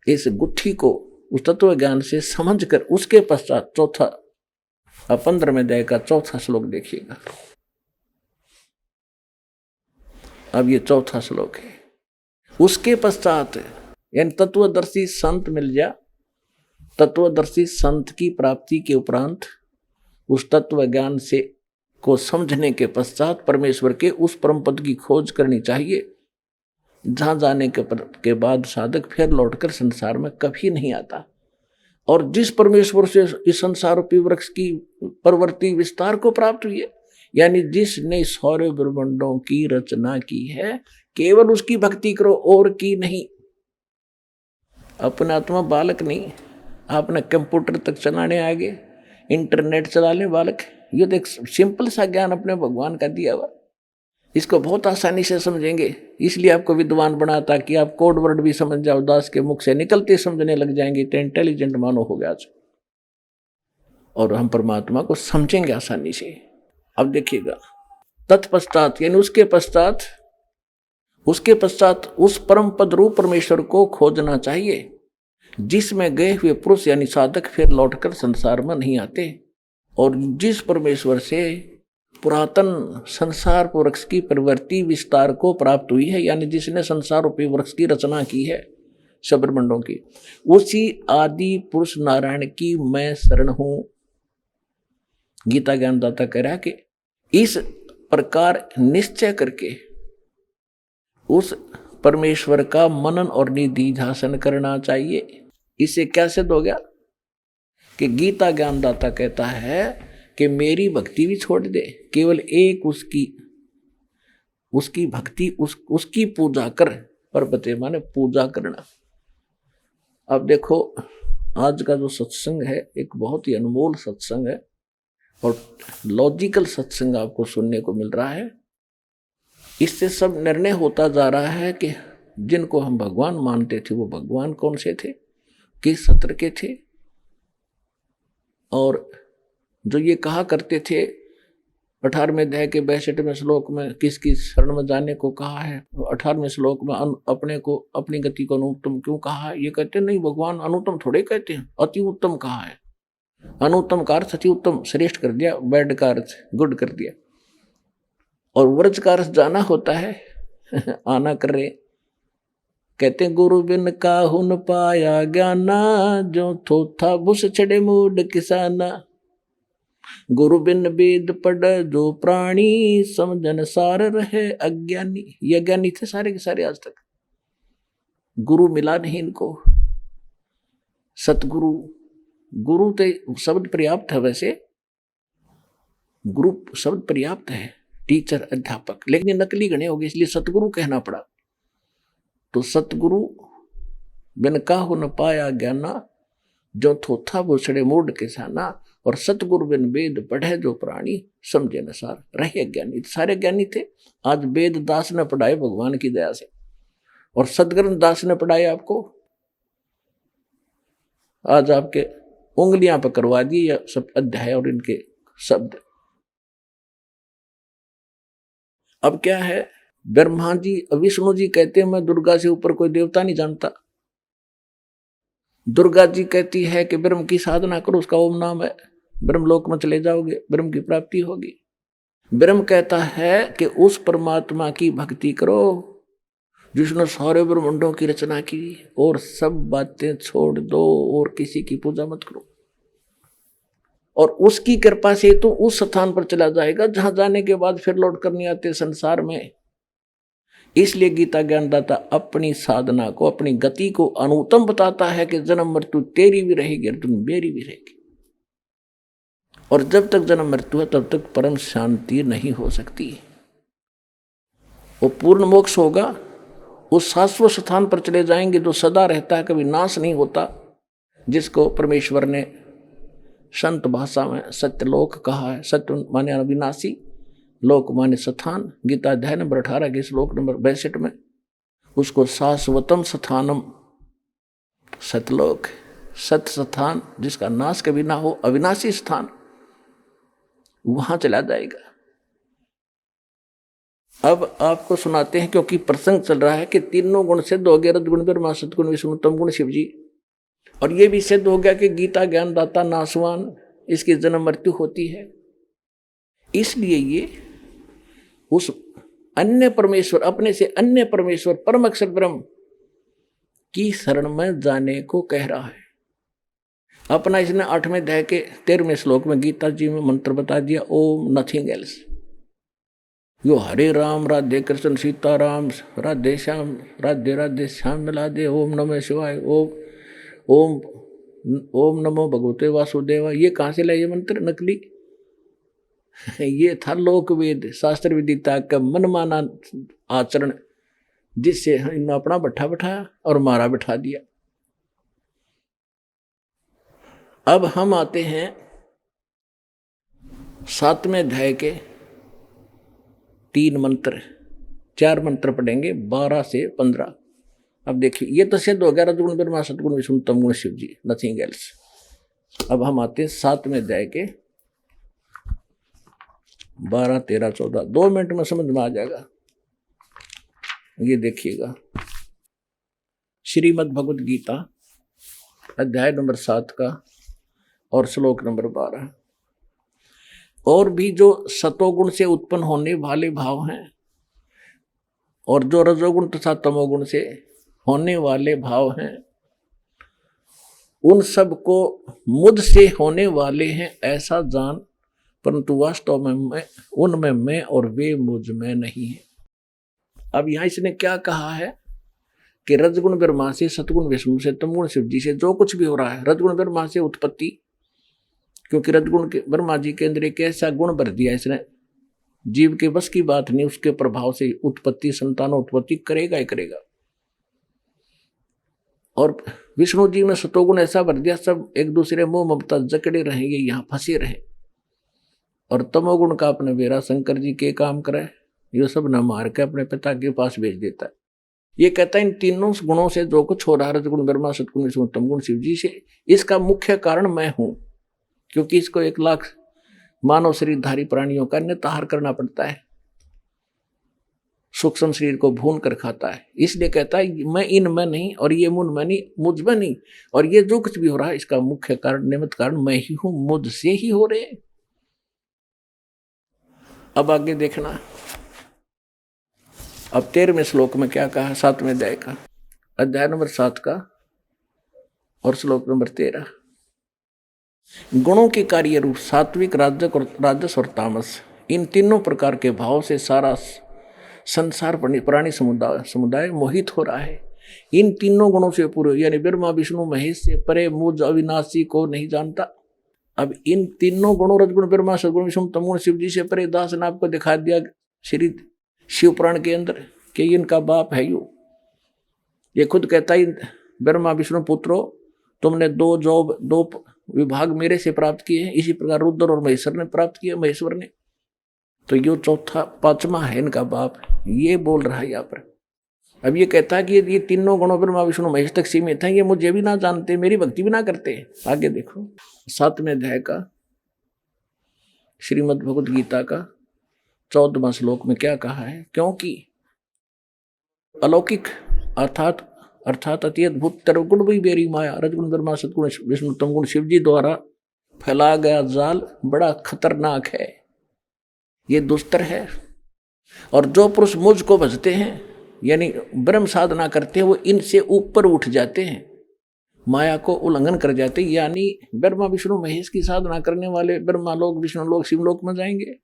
इस गुत्थी को उस तत्व ज्ञान से समझकर, उसके पश्चात चौथा 15वें अध्याय का चौथा श्लोक देखिएगा। अब ये चौथा श्लोक है। उसके पश्चात यानी तत्वदर्शी संत मिल जा, तत्वदर्शी संत की प्राप्ति के उपरांत उस तत्व ज्ञान से को समझने के पश्चात परमेश्वर के उस परम पद की खोज करनी चाहिए, जहां जाने के बाद साधक फिर लौटकर संसार में कभी नहीं आता। और जिस परमेश्वर से इस संसार रूपी वृक्ष की प्रवृत्ति विस्तार को प्राप्त हुई है, यानी जिसने सौर्य ब्रह्मांडों की रचना की है, केवल उसकी भक्ति करो और की नहीं। अपना आत्मा बालक नहीं, आपने कंप्यूटर तक चलाने आगे, इंटरनेट चला ले बालक। ये तो एक सिंपल सा ज्ञान अपने भगवान का दिया हुआ, इसको बहुत आसानी से समझेंगे। इसलिए आपको विद्वान बना, ताकि आप कोड वर्ड भी समझ जाओ, दास के मुख से निकलते समझने लग जाएंगे, तो इंटेलिजेंट मानो हो गया आज, और हम परमात्मा को समझेंगे आसानी से। अब देखिएगा, तत्पश्चात यानी उसके पश्चात उस परम पद रूप परमेश्वर को खोजना चाहिए, जिसमें गए हुए पुरुष यानी साधक फिर लौटकर संसार में नहीं आते, और जिस परमेश्वर से पुरातन संसार वृक्ष की प्रवृत्ति विस्तार को प्राप्त हुई है, यानी जिसने संसार रूपी वृक्ष की रचना की है सब ब्रह्मांडों की, उसी आदि पुरुष नारायण की मैं शरण हूं। गीता ज्ञानदाता कह रहा है कि इस प्रकार निश्चय करके उस परमेश्वर का मनन और निधि ध्यान करना चाहिए। इससे क्या सिद्ध हो गया कि गीता ज्ञानदाता कहता है कि मेरी भक्ति भी छोड़ दे, केवल एक उसकी भक्ति, उसकी पूजा कर। परपते माने पूजा करना। अब देखो, आज का जो सत्संग है एक बहुत ही अनमोल सत्संग है, और लॉजिकल सत्संग आपको सुनने को मिल रहा है। इससे सब निर्णय होता जा रहा है कि जिनको हम भगवान मानते थे, वो भगवान कौन से थे, किस सत्र के थे, और जो ये कहा करते थे 18वें अध्याय के 62वें श्लोक में किसकी शरण में जाने को कहा है, 18वें श्लोक में अपने को, अपनी गति को अनुत्तम क्यों कहा है, ये कहते नहीं, भगवान अनुत्तम थोड़े कहते हैं, अति उत्तम कहा है। अनुत्तम का अर्थ अति उत्तम, श्रेष्ठ कर दिया, बैड का अर्थ गुड कर दिया, और व्रज का अर्थ जाना होता है आना कर रहे। कहते गुरु बिन काहू न पाया ज्ञाना, जो थोथा बुस छड़े मूड किसाना। गुरु बिन वेद पढ़ जो प्राणी, समझन सार रहे अज्ञानी। ये अज्ञानी थे सारे के सारे आज तक, गुरु मिला नहीं इनको। सतगुरु, गुरु तो शब्द पर्याप्त है, वैसे गुरु शब्द पर्याप्त है, टीचर अध्यापक, लेकिन ये नकली गणे हो गए, इसलिए सतगुरु कहना पड़ा। तो सतगुरु बिन काहू न पाया ज्ञाना, जो थोथा बुसड़े मूड किसाना। और सतगुरु बिन वेद पढ़े जो प्राणी, समझे न सार रहे ज्ञानी। सारे ज्ञानी थे, आज वेद दास ने पढ़ाए भगवान की दया से, और सदग्रंथ दास ने पढ़ाए आपको। आज आपके उंगलियां पर करवा दिए या सब अध्याय और इनके शब्द। अब क्या है, ब्रह्मा जी, विष्णु जी कहते हैं मैं दुर्गा से ऊपर कोई देवता नहीं जानता। दुर्गा जी कहती है कि ब्रह्म की साधना करो, उसका ओम नाम है, ब्रह्मलोक में चले जाओगे, ब्रह्म की प्राप्ति होगी। ब्रह्म कहता है कि उस परमात्मा की भक्ति करो जिसने सारे ब्रह्मांडों की रचना की, और सब बातें छोड़ दो और किसी की पूजा मत करो, और उसकी कृपा से तो उस स्थान पर चला जाएगा जहां जाने के बाद फिर लौट कर नहीं आते संसार में। इसलिए गीता ज्ञानदाता अपनी साधना को, अपनी गति को अनुत्तम बताता है कि जन्म मृत्यु तेरी भी रहेगी और तुम मेरी भी रहेगी। और जब तक जन्म मृत्यु है तब तक परम शांति नहीं हो सकती। वो पूर्ण मोक्ष होगा, उस शाश्वत स्थान पर चले जाएंगे जो सदा रहता है, कभी नाश नहीं होता, जिसको परमेश्वर ने संत भाषा में सत्यलोक कहा है। सत्य माने अविनाशी, लोक माने स्थान। गीता अध्याय नंबर 18 के श्लोक नंबर 62 में उसको शाश्वतम स्थानम सतलोक, सत्य स्थान जिसका नाश कभी ना हो, अविनाशी स्थान, वहां चला जाएगा। अब आपको सुनाते हैं, क्योंकि प्रसंग चल रहा है कि तीनों गुण सिद्ध हो गए, रजगुण ब्रह्मा, सतगुण विष्णु, तम गुण शिव जी। और ये भी सिद्ध हो गया कि गीता ज्ञानदाता नासवान, इसकी जन्म मृत्यु होती है। इसलिए ये उस अन्य परमेश्वर, अपने से अन्य परमेश्वर परम अक्षर ब्रह्म की शरण में जाने को कह रहा है। अपना इसने 8वें अध्याय के 13वें श्लोक में गीता जी में मंत्र बता दिया, ओम नथिंग एल्स। यो हरे राम राधे कृष्ण सीताराम राधे श्याम राधे राधे श्याम मिला दे, ओम नमः शिवाय, ओम ओम ओम नमो भगवते वासुदेवा। ये कहाँ से लाए ये मंत्र नकली? ये था लोक वेद शास्त्र विदिता का मनमाना आचरण, जिससे इन्होंने अपना बैठा बैठाया और मारा बैठा दिया। अब हम आते हैं 7वें अध्याय के 3 मंत्र, 4 मंत्र पढ़ेंगे 12 से 15। अब देखिए, ये तो सिद्ध हो गया रजगुण ब्रह्मा, सतगुण विष्णु, तम गुण शिव जी, नथिंग एल्स। अब हम आते हैं 7वें अध्याय के 12, 13, 14। 2 मिनट में समझ में आ जाएगा। ये देखिएगा, श्रीमद् भगवद गीता अध्याय नंबर 7 का और श्लोक नंबर 12। और भी जो सतोगुण से उत्पन्न होने वाले भाव हैं और जो रजोगुण तथा तमोगुण से होने वाले भाव हैं, उन सब को मुझ से होने वाले हैं ऐसा जान, परंतु वास्तव में उनमें मैं और वे मुझ में नहीं है। अब यहां इसने क्या कहा है कि रजगुण ब्रह्मा से, सतगुण विष्णु से, तमगुण शिव जी से जो कुछ भी हो रहा है, रजगुण ब्रह्मा से उत्पत्ति, क्योंकि रजगुण के ब्रह्मा जी के अंदर एक ऐसा गुण भर दिया इसने, जीव के बस की बात नहीं, उसके प्रभाव से उत्पत्ति, संतानोत्पत्ति करेगा ही करेगा। और विष्णु जी में सतोगुण ऐसा भर दिया, सब एक दूसरे मोह ममता जकड़े रहेंगे, यहाँ फंसे रहे। और तमोगुण का अपने बेरा शंकर जी के काम करे, ये सब न मार के अपने पिता के पास भेज देता है। ये कहता है इन तीनों गुणों से जो कुछ हो रहा है, रजगुण ब्रह्मा, सतगुण विष्णु, तमगुण शिव जी से, इसका मुख्य कारण मैं हूं, क्योंकि इसको 1 लाख मानव शरीरधारी प्राणियों का निताहार करना पड़ता है, सूक्ष्म शरीर को भून कर खाता है। इसलिए कहता है मैं इनमें नहीं और ये मुझ में नहीं, मुझ में नहीं, और ये जो कुछ भी हो रहा है इसका मुख्य कारण, निमित्त कारण मैं ही हूं, मुझसे ही हो रहे। अब आगे देखना, अब 13वें श्लोक में क्या कहा, 7वें अध्याय का, अध्याय नंबर 7 का और श्लोक नंबर 13। गुणों के कार्य रूप सात्विक, राजस और तामस, इन तीनों प्रकार के भाव से सारा संसार प्राणी समुदाय मोहित हो रहा है। इन तीनों गुणों से पूरे, यानी ब्रह्मा विष्णु महेश से परे मुझ अविनाशी को नहीं जानता। अब इन तीनों गुणों, रजगुण ब्रह्मा, सतगुण विष्णु, तमगुण शिव जी से परे, दास ने आपको दिखा दिया श्री शिव पुराण के अंदर कि इनका बाप है यू। ये खुद कहता है ब्रह्मा विष्णु पुत्रो, तुमने 2 विभाग मेरे से प्राप्त किए हैं, इसी प्रकार रुद्र और महेश्वर ने प्राप्त किए, महेश्वर ने। तो ये 5वां है इनका बाप, ये बोल रहा है यहाँ पर। अब ये कहता है कि ये तीनों गुणों ब्रह्मा विष्णु महेश तक सीमित हैं, ये मुझे भी ना जानते, मेरी भक्ति भी ना करते। आगे देखो 7वें अध्याय का श्रीमद् भगवद गीता का 14वां श्लोक में क्या कहा है, क्योंकि अलौकिक अर्थात अति अद्भुत गुण भी बेरी माया, रजगुण ब्रह्मा, सतगुण विष्णु, तमगुण शिव जी द्वारा फैलाया गया जाल बड़ा खतरनाक है, ये दुस्तर है। और जो पुरुष मुझ को भजते हैं, यानी ब्रह्म साधना करते हैं, वो इनसे ऊपर उठ जाते हैं, माया को उल्लंघन कर जाते हैं, यानी ब्रह्मा विष्णु महेश की साधना करने वाले ब्रह्मा लोक, विष्णु लोक, शिवलोक में जाएंगे।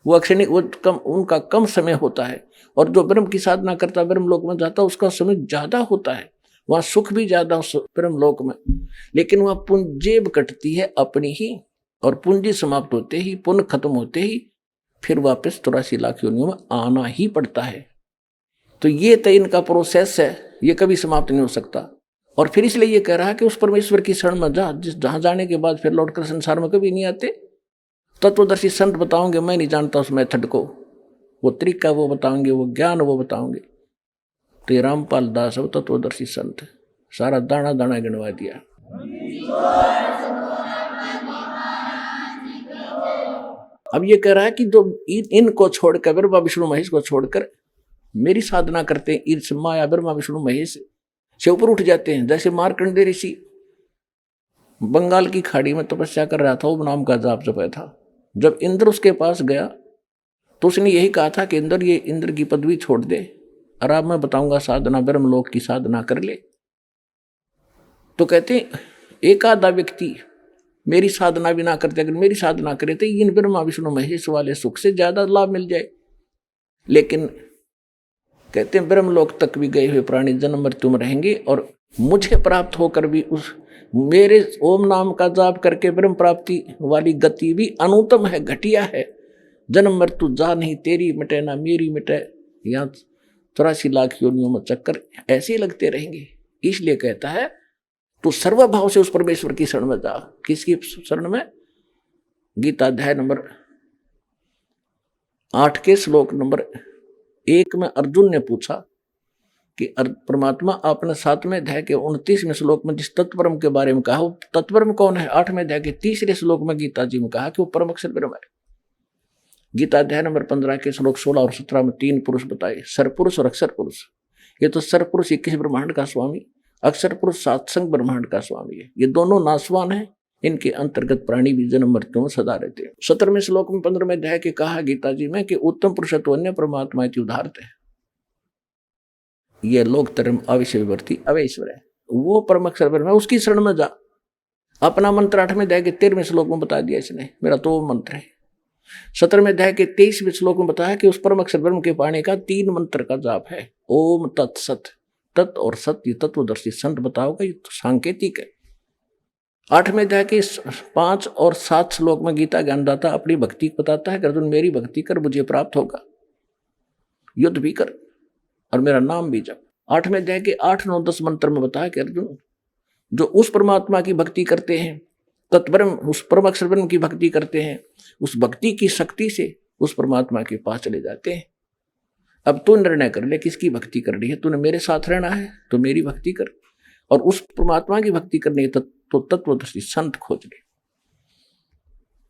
वो अक्षणिक, वो उनका कम समय होता है। और जो ब्रह्म की साधना करता है, ब्रह्म लोक में जाता है, उसका समय ज्यादा होता है, वहां सुख भी ज्यादा उस ब्रह्म लोक में, लेकिन वह पुंजेब कटती है अपनी ही। और पूंजी समाप्त होते ही, पुण्य खत्म होते ही फिर वापस 83 लाख योनियों में आना ही पड़ता है। तो ये तो इनका प्रोसेस है, ये कभी समाप्त नहीं हो सकता। और फिर इसलिए ये कह रहा है कि उस परमेश्वर की शरण में जा, जहां जाने के बाद फिर लौटकर संसार में कभी नहीं आते। तत्वदर्शी संत बताओगे, मैं नहीं जानता उस मेथड को, वो तरीका वो बताओगे, वो ज्ञान वो बताओगे। तो ये रामपाल दास है तत्वदर्शी संत, सारा दाना दाना गिनवा दिया। अब ये कह रहा है कि जो इनको छोड़कर, ब्रह्मा विष्णु महेश को छोड़कर मेरी साधना करते हैं, ईर्ष माया ब्रह्मा विष्णु महेश से ऊपर उठ जाते हैं। जैसे मार्कंडेय ऋषि बंगाल की खाड़ी में तपस्या कर रहा था, ओम नाम का जाप जपा था। जब इंद्र उसके पास गया तो उसने यही कहा था कि इंद्र, ये इंद्र की पदवी छोड़ दे और अब मैं बताऊंगा साधना, ब्रह्मलोक की साधना कर ले। तो कहते एक आधा व्यक्ति मेरी साधना भी ना करते, अगर मेरी साधना करे तो इन ब्रह्मा विष्णु महेश वाले सुख से ज्यादा लाभ मिल जाए। लेकिन कहते हैं ब्रह्मलोक तक भी गए हुए प्राणी जन्म मृत्यु में रहेंगे और मुझे प्राप्त होकर भी उस मेरे ओम नाम का जाप करके ब्रह्म प्राप्ति वाली गति भी अनुत्तम है, घटिया है। जन्म मृत्यु जा नहीं, तेरी मिटे ना मेरी मिटे, यहाँ 83 लाख योनियों में चक्कर ऐसे लगते रहेंगे। इसलिए कहता है तो सर्वभाव से उस परमेश्वर की शरण में जा। किसकी शरण में? गीता अध्याय नंबर 8 के श्लोक नंबर 1 में अर्जुन ने पूछा कि परमात्मा आपने 7वें अध्याय के 29वें श्लोक में जिस तत्परम के बारे में कहा, वो तत्परम कौन है? 8वें अध्याय के 3रे श्लोक में गीता जी में कहा कि वो परम अक्षर ब्रह्म है। गीता अध्याय नंबर 15 के श्लोक 16 और 17 में 3 पुरुष बताए, सरपुरुष और अक्षर पुरुष। ये तो सरपुरुष 21 ब्रह्मांड का स्वामी, अक्षर पुरुष सातसंग ब्रह्मांड का स्वामी है। ये दोनों नासवान है, इनके अंतर्गत प्राणी भी जन्म मृत्यु में सदा रहते हैं। 17वें श्लोक में 15वें अध्याय के कहा गीता जी में कि उत्तम पुरुषत्व अन्य परमात्मा इति उदाहरते है। यह लोक धर्म अविषय विवर्ती अवैश्वर है, वो परम अक्षर ब्रह्म है, उसकी शरण में जा। अपना मंत्र 8वें अध्याय के 13वें श्लोक में बता दिया इसने, मेरा तो वो मंत्र है। 17वें अध्याय के 23वें श्लोक में बताया कि उस परम अक्षर ब्रह्म के पाने का 3 मंत्र का जाप है, ओम तत्सत। तत् और सत्य तत्वदर्शी संत बताओगे, ये तो सांकेतिक है। 8वें अध्याय के 5 और 7 श्लोक में गीता ज्ञानदाता अपनी भक्ति बताता है कि अर्जुन मेरी भक्ति कर, मुझे प्राप्त होगा, युद्ध भी कर और मेरा नाम भी जप। 8वें अध्याय के 8, 9, 10 मंत्र में बताया कि अर्जुन जो उस परमात्मा की भक्ति करते हैं, तत्ब्रह्म उस परम अक्षर ब्रह्म की भक्ति करते हैं, उस भक्ति की शक्ति से उस परमात्मा के पास चले जाते हैं। अब तू निर्णय कर ले किसकी भक्ति करनी है। तूने मेरे साथ रहना है तो मेरी भक्ति कर, और उस परमात्मा की भक्ति करनी है तो तत्वदर्शी संत खोज ले।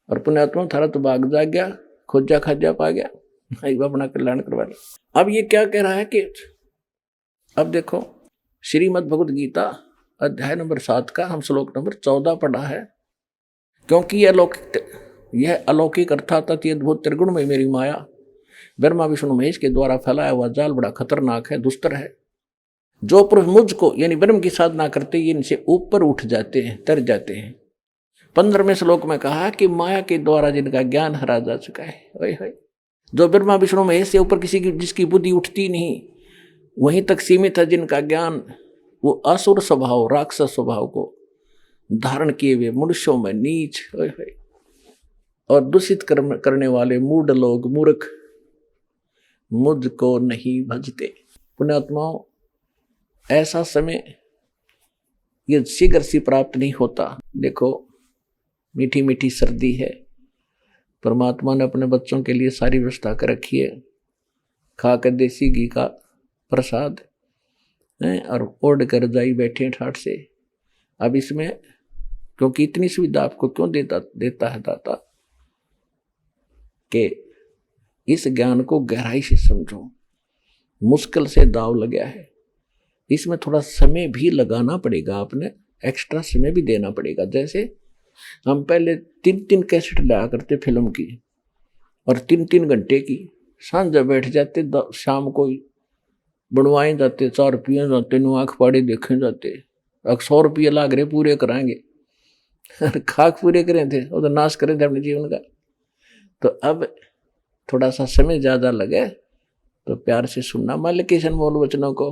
और पुण्यात्मा थारा तो भाग जा गया, खोजा खाजा पा गया, अपना कल्याण करवा लिया। अब ये क्या कह रहा है कि अब देखो श्रीमद् भगवद गीता अध्याय नंबर 7 का हम श्लोक नंबर 14 पढ़ा है। क्योंकि यह अलौकिक अर्थात अति अद्भुत त्रिगुण में मेरी माया ब्रह्मा विष्णु महेश के द्वारा फैलाया हुआ जाल बड़ा खतरनाक है, दुस्तर है। जो पुरुष मुझको यानी ब्रह्म की साधना करते ये इनसे ऊपर उठ जाते हैं, तर जाते हैं। 15वें श्लोक में कहा कि माया के द्वारा जिनका ज्ञान हरा जा चुका है, जो ब्रह्मा विष्णु महेश से ऊपर किसी की जिसकी बुद्धि उठती नहीं, वहीं तक सीमित है जिनका ज्ञान वो असुर स्वभाव राक्षस स्वभाव को धारण किए हुए मनुष्यों में नीच और दूषित करने वाले मूढ़ लोग मूर्ख मुझको नहीं भजते। पुण्यात्माओं, ऐसा समय ये शीघ्र सी प्राप्त नहीं होता। देखो मीठी मीठी सर्दी है, परमात्मा ने अपने बच्चों के लिए सारी व्यवस्था कर रखी है, खाकर देसी घी का प्रसाद और ओढ़ कर रजाई बैठे ठाठ से। अब इसमें क्योंकि इतनी सुविधा आपको क्यों देता है दाता कि इस ज्ञान को गहराई से समझो। मुश्किल से दाव लगा है, इसमें थोड़ा समय भी लगाना पड़ेगा, आपने एक्स्ट्रा समय भी देना पड़ेगा। जैसे हम पहले 3-3 कैसेट लाया करते फिल्म की और 3-3 घंटे की, सांझ बैठ जाते, शाम को बनवाए जाते, 4 रुपये जाते, आँख पाड़े देखे जाते। अब 100 रुपये लाग रहे पूरे कराएंगे, खाक पूरे करे थे वो तो नाश करे थे अपने जीवन का। तो अब थोड़ा सा समय ज़्यादा लगे तो प्यार से सुनना। मान के अनमोल वचनों को,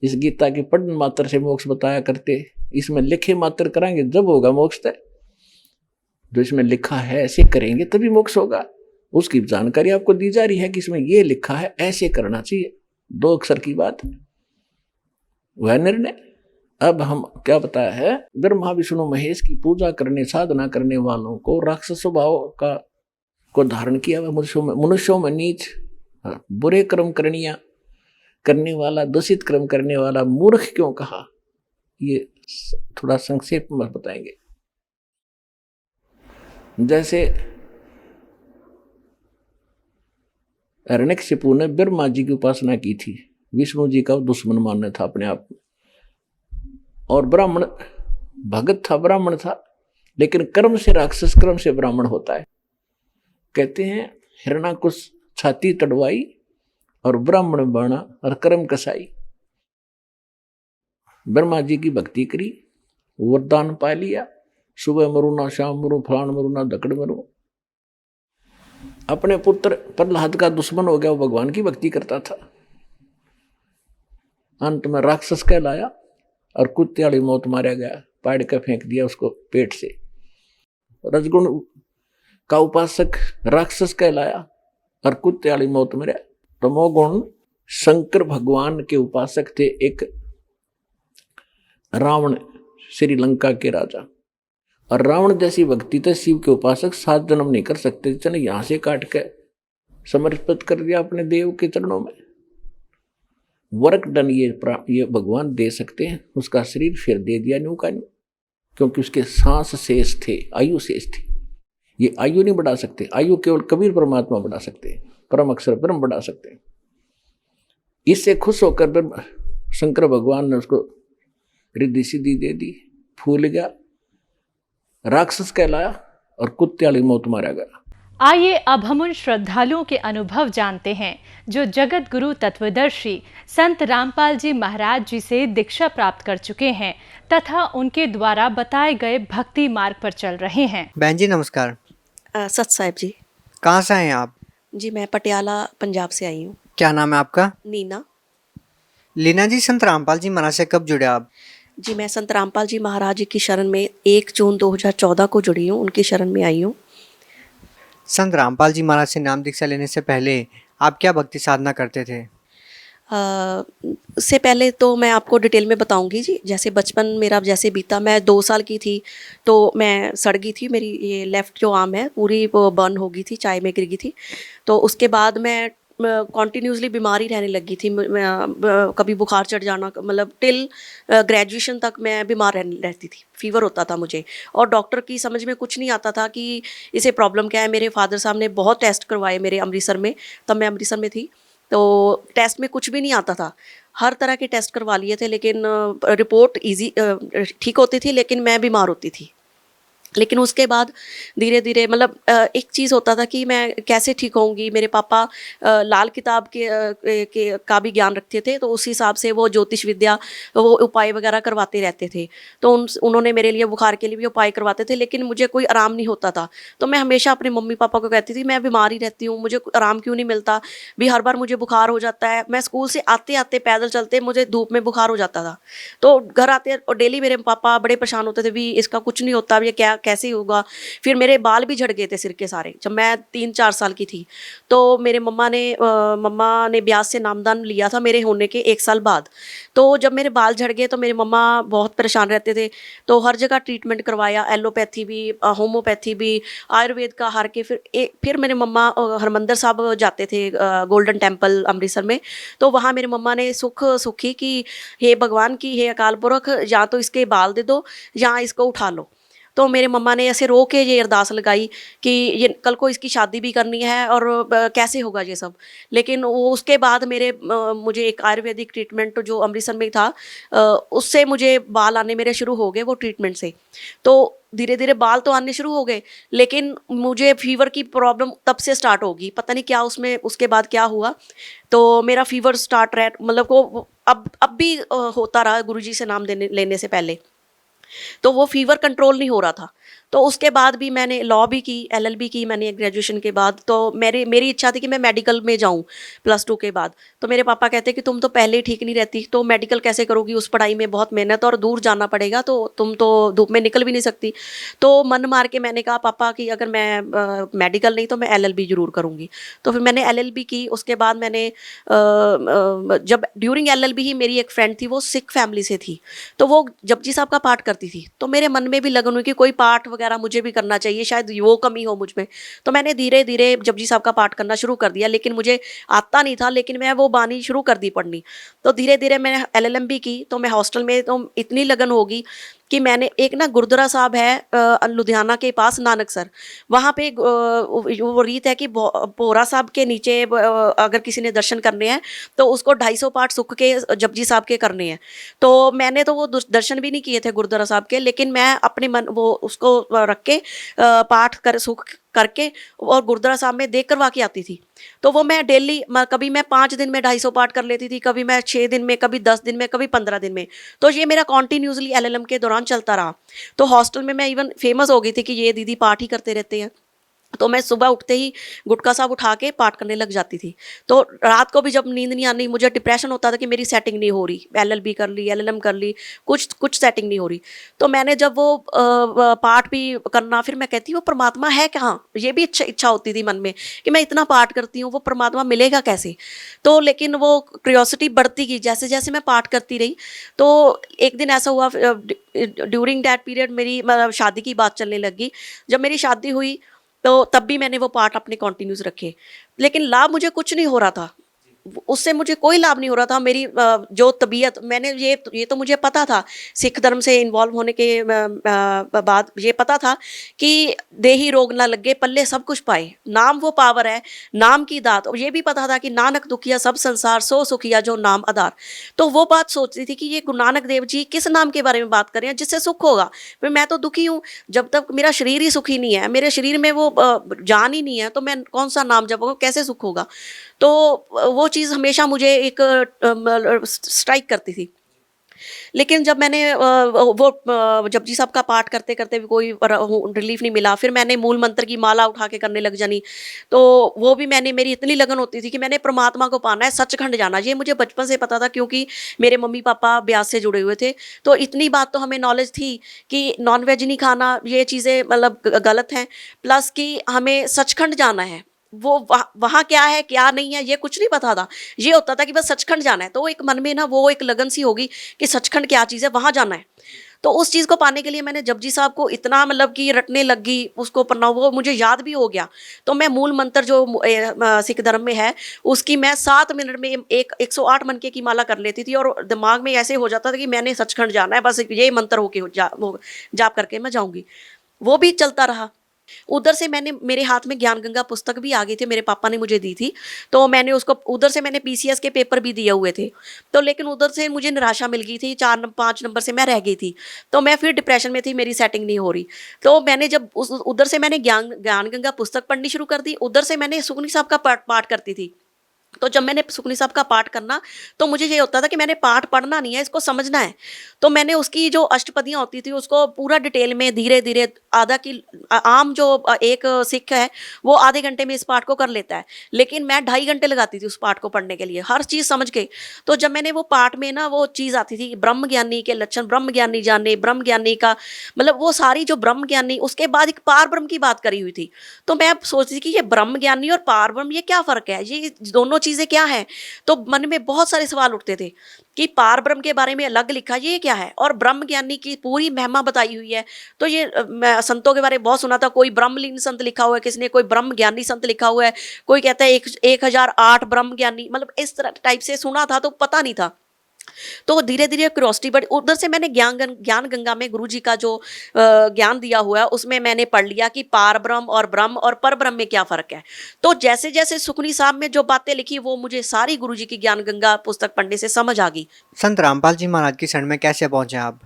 इस गीता की पढ़न मात्र से मोक्ष बताया करते, इसमें लिखे मात्र कराएंगे जब होगा मोक्ष तय। जो इसमें लिखा है ऐसे करेंगे तभी मोक्ष होगा, उसकी जानकारी आपको दी जा रही है कि इसमें ये लिखा है ऐसे करना चाहिए, 2 अक्षर की बात है, वह निर्णय। अब हम क्या बताया है, ब्रह्मा विष्णु महेश की पूजा करने साधना करने वालों को राक्षस स्वभाव का को धारण किया हुआ मनुष्यों में नीच बुरे कर्म करने वाला, दूषित कर्म करने वाला मूर्ख क्यों कहा, ये थोड़ा संक्षेप में बताएंगे। जैसे हिरण्यकशिपु ने ब्रह्मा जी की उपासना की थी, विष्णु जी का दुश्मन मानना था अपने आप में, और ब्राह्मण भगत था, ब्राह्मण था, लेकिन कर्म से राक्षस, कर्म से ब्राह्मण होता है। कहते हैं हिरण्याकुश छाती तड़वाई और ब्राह्मण बना और कर्म कसाई। ब्रह्मा जी की भक्ति करी, वरदान पा लिया, सुबह मरू ना शाम मरू, फलान मरू ना दकड़ मरू। अपने पुत्र प्रहलाद का दुश्मन हो गया, वो भगवान की भक्ति करता था, अंत में राक्षस कहलाया और कुत्ते वाली मौत मारा गया, पाड़ के फेंक दिया उसको पेट से। रजगुण का उपासक राक्षस कहलाया और कुत्ते वाली मौत मरा। तमोगुण शंकर भगवान के उपासक थे एक रावण, श्रीलंका के राजा, और रावण जैसी भक्ति थे शिव के उपासक 7 जन्म नहीं कर सकते, चने यहां से काट के समर्पित कर दिया अपने देव के चरणों में। वर्क डन ये भगवान दे सकते हैं, उसका शरीर फिर दे दिया न्यू का न्यू, क्योंकि उसके सांस शेष थे, आयु शेष थी। ये आयु नहीं बढ़ा सकते, आयु केवल कबीर परमात्मा बढ़ा सकते हैं, परम अक्षर ब्रह्म बढ़ा सकते हैं। इससे खुश होकर शंकर भगवान ने उसको रिद्धि सिद्धि दे दी, फूल गया, राक्षस कहलाया और कुत्ते वाली मौत मारा गया। आइए अब हम उन श्रद्धालुओं के अनुभव जानते हैं जो जगत गुरु तत्वदर्शी संत रामपाल जी महाराज जी से दीक्षा प्राप्त कर चुके हैं तथा उनके द्वारा बताए गए भक्ति मार्ग पर चल रहे हैं। बहन जी नमस्कार। सत साहिब जी। कहाँ से हैं आप? जी मैं पटियाला पंजाब से आई हूँ। क्या नाम है आपका? नीना। लीना जी, संत रामपाल जी महाराज से कब जुड़े आप? जी मैं संत रामपाल जी महाराज जी की शरण में 1 जून 2014 को जुड़ी हूँ, उनकी शरण में आई हूँ। संत रामपाल जी महाराज से नाम दीक्षा लेने से पहले आप क्या भक्ति साधना करते थे? से पहले तो मैं आपको डिटेल में बताऊंगी जी। जैसे बचपन मेरा जैसे बीता, मैं 2 साल की थी तो मैं सड़ गई थी, मेरी ये लेफ़्ट जो आर्म है पूरी वो बर्न हो गई थी, चाय में गिर गई थी। तो उसके बाद मैं कॉन्टीन्यूसली बीमार ही रहने लगी थी, कभी बुखार चढ़ जाना, मतलब टिल ग्रेजुएशन तक मैं बीमार रहती थी, फीवर होता था मुझे, और डॉक्टर की समझ में कुछ नहीं आता था कि इसे प्रॉब्लम क्या है। मेरे फादर साहब ने बहुत टेस्ट करवाए मेरे अमृतसर में, तब मैं अमृतसर में थी, तो टेस्ट में कुछ भी नहीं आता था, हर तरह के टेस्ट करवा लिए थे, लेकिन रिपोर्ट इजी ठीक होती थी, लेकिन मैं बीमार होती थी। लेकिन उसके बाद धीरे धीरे मतलब एक चीज़ होता था कि मैं कैसे ठीक होंगी। मेरे पापा लाल किताब का भी ज्ञान रखते थे, तो उस हिसाब से वो ज्योतिष विद्या वो उपाय वगैरह करवाते रहते थे। तो उन्होंने मेरे लिए बुखार के लिए भी उपाय करवाते थे, लेकिन मुझे कोई आराम नहीं होता था। तो मैं हमेशा अपने मम्मी पापा को कहती थी मैं बीमार ही रहती हूँ, मुझे आराम क्यों नहीं मिलता भी, हर बार मुझे बुखार हो जाता है। मैं स्कूल से आते आते पैदल चलते मुझे धूप में बुखार हो जाता था, तो घर आते और डेली मेरे पापा बड़े परेशान होते थे भी इसका कुछ नहीं होता, ये क्या कैसे होगा। फिर मेरे बाल भी झड़ गए थे सिर के सारे जब मैं 3-4 साल की थी। तो मेरे मम्मा ने ब्यास से नामदान लिया था मेरे होने के 1 साल बाद। तो जब मेरे बाल झड़ गए तो मेरे मम्मा बहुत परेशान रहते थे, तो हर जगह ट्रीटमेंट करवाया, एलोपैथी भी, होम्योपैथी भी, आयुर्वेद का हार के। फिर मेरे मम्मा हरमंदर साहब जाते थे, गोल्डन टेम्पल अमृतसर में। तो वहाँ मेरे मम्मा ने सुखी कि हे भगवान की, हे अकाल पुरख, या तो इसके बाल दे दो या इसको उठा लो। तो मेरे मम्मा ने ऐसे रो के ये अरदास लगाई कि ये कल को इसकी शादी भी करनी है और कैसे होगा ये सब। लेकिन वो उसके बाद मुझे एक आयुर्वेदिक ट्रीटमेंट जो अमृतसर में था, उससे मुझे बाल आने मेरे शुरू हो गए वो ट्रीटमेंट से। तो धीरे धीरे बाल तो आने शुरू हो गए, लेकिन मुझे फीवर की प्रॉब्लम तब से स्टार्ट होगी, पता नहीं क्या उसमें उसके बाद क्या हुआ। तो मेरा फीवर स्टार्ट रहा, मतलब वो अब भी होता रहा गुरुजी से नाम लेने से पहले। तो वो फीवर कंट्रोल नहीं हो रहा था, तो उसके बाद भी मैंने लॉ भी की, LLB की मैंने ग्रेजुएशन के बाद। तो मेरी इच्छा थी कि मैं मेडिकल में जाऊँ +2 के बाद। तो मेरे पापा कहते कि तुम तो पहले ही ठीक नहीं रहती, तो मेडिकल कैसे करोगी, उस पढ़ाई में बहुत मेहनत और दूर जाना पड़ेगा, तो तुम तो धूप में निकल भी नहीं सकती। तो मन मार के मैंने कहा पापा कि अगर मैं मेडिकल नहीं तो मैं LLB ज़रूर करूँगी। तो फिर मैंने LLB की। उसके बाद मैंने जब ड्यूरिंग LLB ही मेरी एक फ्रेंड थी, वो सिख फैमिली से थी, तो वो जपजी साहब का पाठ करती थी। तो मेरे मन में भी लगन हुई कि कोई पाठ वगैरह मुझे भी करना चाहिए, शायद वो कमी हो मुझ में। तो मैंने धीरे धीरे जपजी साहब का पाठ करना शुरू कर दिया, लेकिन मुझे आता नहीं था, लेकिन मैं वो बानी शुरू कर दी पढ़नी। तो धीरे धीरे मैंने LLM भी की। तो मैं हॉस्टल में तो इतनी लगन होगी कि मैंने एक ना गुरुद्वारा साहब है लुधियाना के पास नानकसर, वहाँ पे वो रीत है कि बोरा साहब के नीचे अगर किसी ने दर्शन करने हैं तो उसको 250 पाठ सुख के जपजी साहब के करने हैं। तो मैंने तो वो दर्शन भी नहीं किए थे गुरुद्वारा साहब के, लेकिन मैं अपने मन वो उसको रख के पाठ कर सुख करके और गुरुद्वारा साहब में देख करवा के आती थी। तो वो मैं डेली, कभी मैं 5 दिन में 250 पाठ कर लेती थी, कभी मैं 6 दिन में, कभी 10 दिन में, कभी 15 दिन में। तो ये मेरा कॉन्टीन्यूसली LLM के दौरान चलता रहा। तो हॉस्टल में मैं इवन फेमस हो गई थी कि ये दीदी पाठ ही करते रहते हैं। तो मैं सुबह उठते ही गुटका साहब उठा के पाठ करने लग जाती थी। तो रात को भी जब नींद नहीं आनी, मुझे डिप्रेशन होता था कि मेरी सेटिंग नहीं हो रही, LLB कर ली, LLM कर ली, कुछ सेटिंग नहीं हो रही। तो मैंने जब वो पाठ भी करना, फिर मैं कहती वो परमात्मा है कहाँ, ये भी इच्छा होती थी मन में कि मैं इतना पाठ करती हूँ, वो परमात्मा मिलेगा कैसे। तो लेकिन वो क्यूरियोसिटी बढ़ती गई जैसे जैसे मैं पाठ करती रही। तो एक दिन ऐसा हुआ, ड्यूरिंग दैट पीरियड मेरी शादी की बात चलने लगी। जब मेरी शादी हुई तो तब भी मैंने वो पार्ट अपने कंटिन्यूस रखे, लेकिन लाभ मुझे कुछ नहीं हो रहा था, उससे मुझे कोई लाभ नहीं हो रहा था। मेरी जो तबीयत, मैंने ये तो मुझे पता था, सिख धर्म से इन्वॉल्व होने के बाद ये पता था कि देही रोग ना लगे पल्ले सब कुछ पाए, नाम वो पावर है, नाम की दात। और ये भी पता था कि नानक दुखिया सब संसार सो सुखिया जो नाम आधार। तो वो बात सोचती थी कि ये गुरु नानक देव जी किस नाम के बारे में बात कर रहे हैं जिससे सुख होगा। फिर मैं तो दुखी हूँ, जब तक मेरा शरीर ही सुखी नहीं है, मेरे शरीर में वो जान ही नहीं है, तो मैं कौन सा नाम जपूंगा, कैसे सुख होगा। तो वो चीज़ हमेशा मुझे एक स्ट्राइक करती थी। लेकिन जब मैंने वो जपजी साहब का पाठ करते करते भी कोई रिलीफ नहीं मिला, फिर मैंने मूल मंत्र की माला उठा के करने लग जानी। तो वो भी मेरी इतनी लगन होती थी कि मैंने परमात्मा को पाना है, सचखंड जाना। ये मुझे बचपन से पता था, क्योंकि मेरे मम्मी पापा ब्यास से जुड़े हुए थे। तो इतनी बात तो हमें नॉलेज थी कि नॉन वेज नहीं खाना, ये चीज़ें मतलब गलत हैं, प्लस कि हमें सचखंड जाना है। वो वहाँ क्या है क्या नहीं है ये कुछ नहीं पता था, ये होता था कि बस सचखंड जाना है। तो एक मन में ना वो एक लगन सी होगी कि सचखंड क्या चीज़ है, वहाँ जाना है। तो उस चीज़ को पाने के लिए मैंने जपजी साहब को इतना मतलब कि रटने लग गई, उसको पढ़ना, वो मुझे याद भी हो गया। तो मैं मूल मंत्र जो सिख धर्म में है उसकी मैं 7 मिनट में 108 मनके की माला कर लेती थी, और दिमाग में ऐसे हो जाता था कि मैंने सचखंड जाना है, बस ये मंत्र होके जाप करके मैं जाऊँगी। वो भी चलता रहा। उधर से मेरे हाथ में ज्ञान गंगा पुस्तक भी आ गई थी, मेरे पापा ने मुझे दी थी। तो मैंने उसको, उधर से मैंने PCS के पेपर भी दिए हुए थे। तो लेकिन उधर से मुझे निराशा मिल गई थी, 4-5 नंबर से मैं रह गई थी। तो मैं फिर डिप्रेशन में थी, मेरी सेटिंग नहीं हो रही। तो मैंने जब उधर से मैंने ज्ञान गंगा पुस्तक पढ़नी शुरू कर दी। उधर से मैंने सुखनी साहब का पाठ करती थी। तो जब मैंने सुखनी साहब का पाठ करना, तो मुझे ये होता था कि मैंने पाठ पढ़ना नहीं है, इसको समझना है। तो मैंने उसकी जो अष्टपदियाँ होती थी उसको पूरा डिटेल में धीरे धीरे आम जो एक सिख है वो आधे घंटे में इस पाठ को कर लेता है, लेकिन मैं 2.5 घंटे लगाती थी उस पाठ को पढ़ने के लिए, हर चीज़ समझ के। तो जब मैंने वो पाठ में ना वो चीज़ आती थी, ब्रह्म ज्ञानी के लक्षण, ब्रह्म ज्ञानी जाने, ब्रह्म ज्ञानी का मतलब वो सारी जो ब्रह्म ज्ञानी, उसके बाद एक पार ब्रह्म की बात करी हुई थी। तो मैं सोचती थी कि ये ब्रह्म ज्ञानी और पार ब्रह्म ये क्या फ़र्क है, ये दोनों चीज़ें क्या हैं। तो मन में बहुत सारे सवाल उठते थे कि पार ब्रह्म के बारे में अलग लिखा, ये क्या है, और ब्रह्म ज्ञानी की पूरी महिमा बताई हुई है। तो ये मैं संतों के बारे में बहुत सुना था, कोई ब्रह्मलीन संत लिखा हुआ है, किसी ने कोई ब्रह्म ज्ञानी संत लिखा हुआ है, कोई कहता है 1008 ब्रह्म ज्ञानी, मतलब इस तरह टाइप से सुना था, तो पता नहीं था। तो धीरे धीरे क्यूरियोसिटी बढ़ी। उधर से मैंने ज्ञान गंगा में गुरु जी का जो ज्ञान दिया हुआ है उसमें मैंने पढ़ लिया कि पार ब्रह्म और पर ब्रह्म में क्या फ़र्क है। तो जैसे जैसे सुखनी साहब में जो बातें लिखी वो मुझे सारी गुरु जी की ज्ञान गंगा पुस्तक पढ़ने से समझ आ गई। संत रामपाल जी महाराज की शरण में कैसे पहुंचे आप?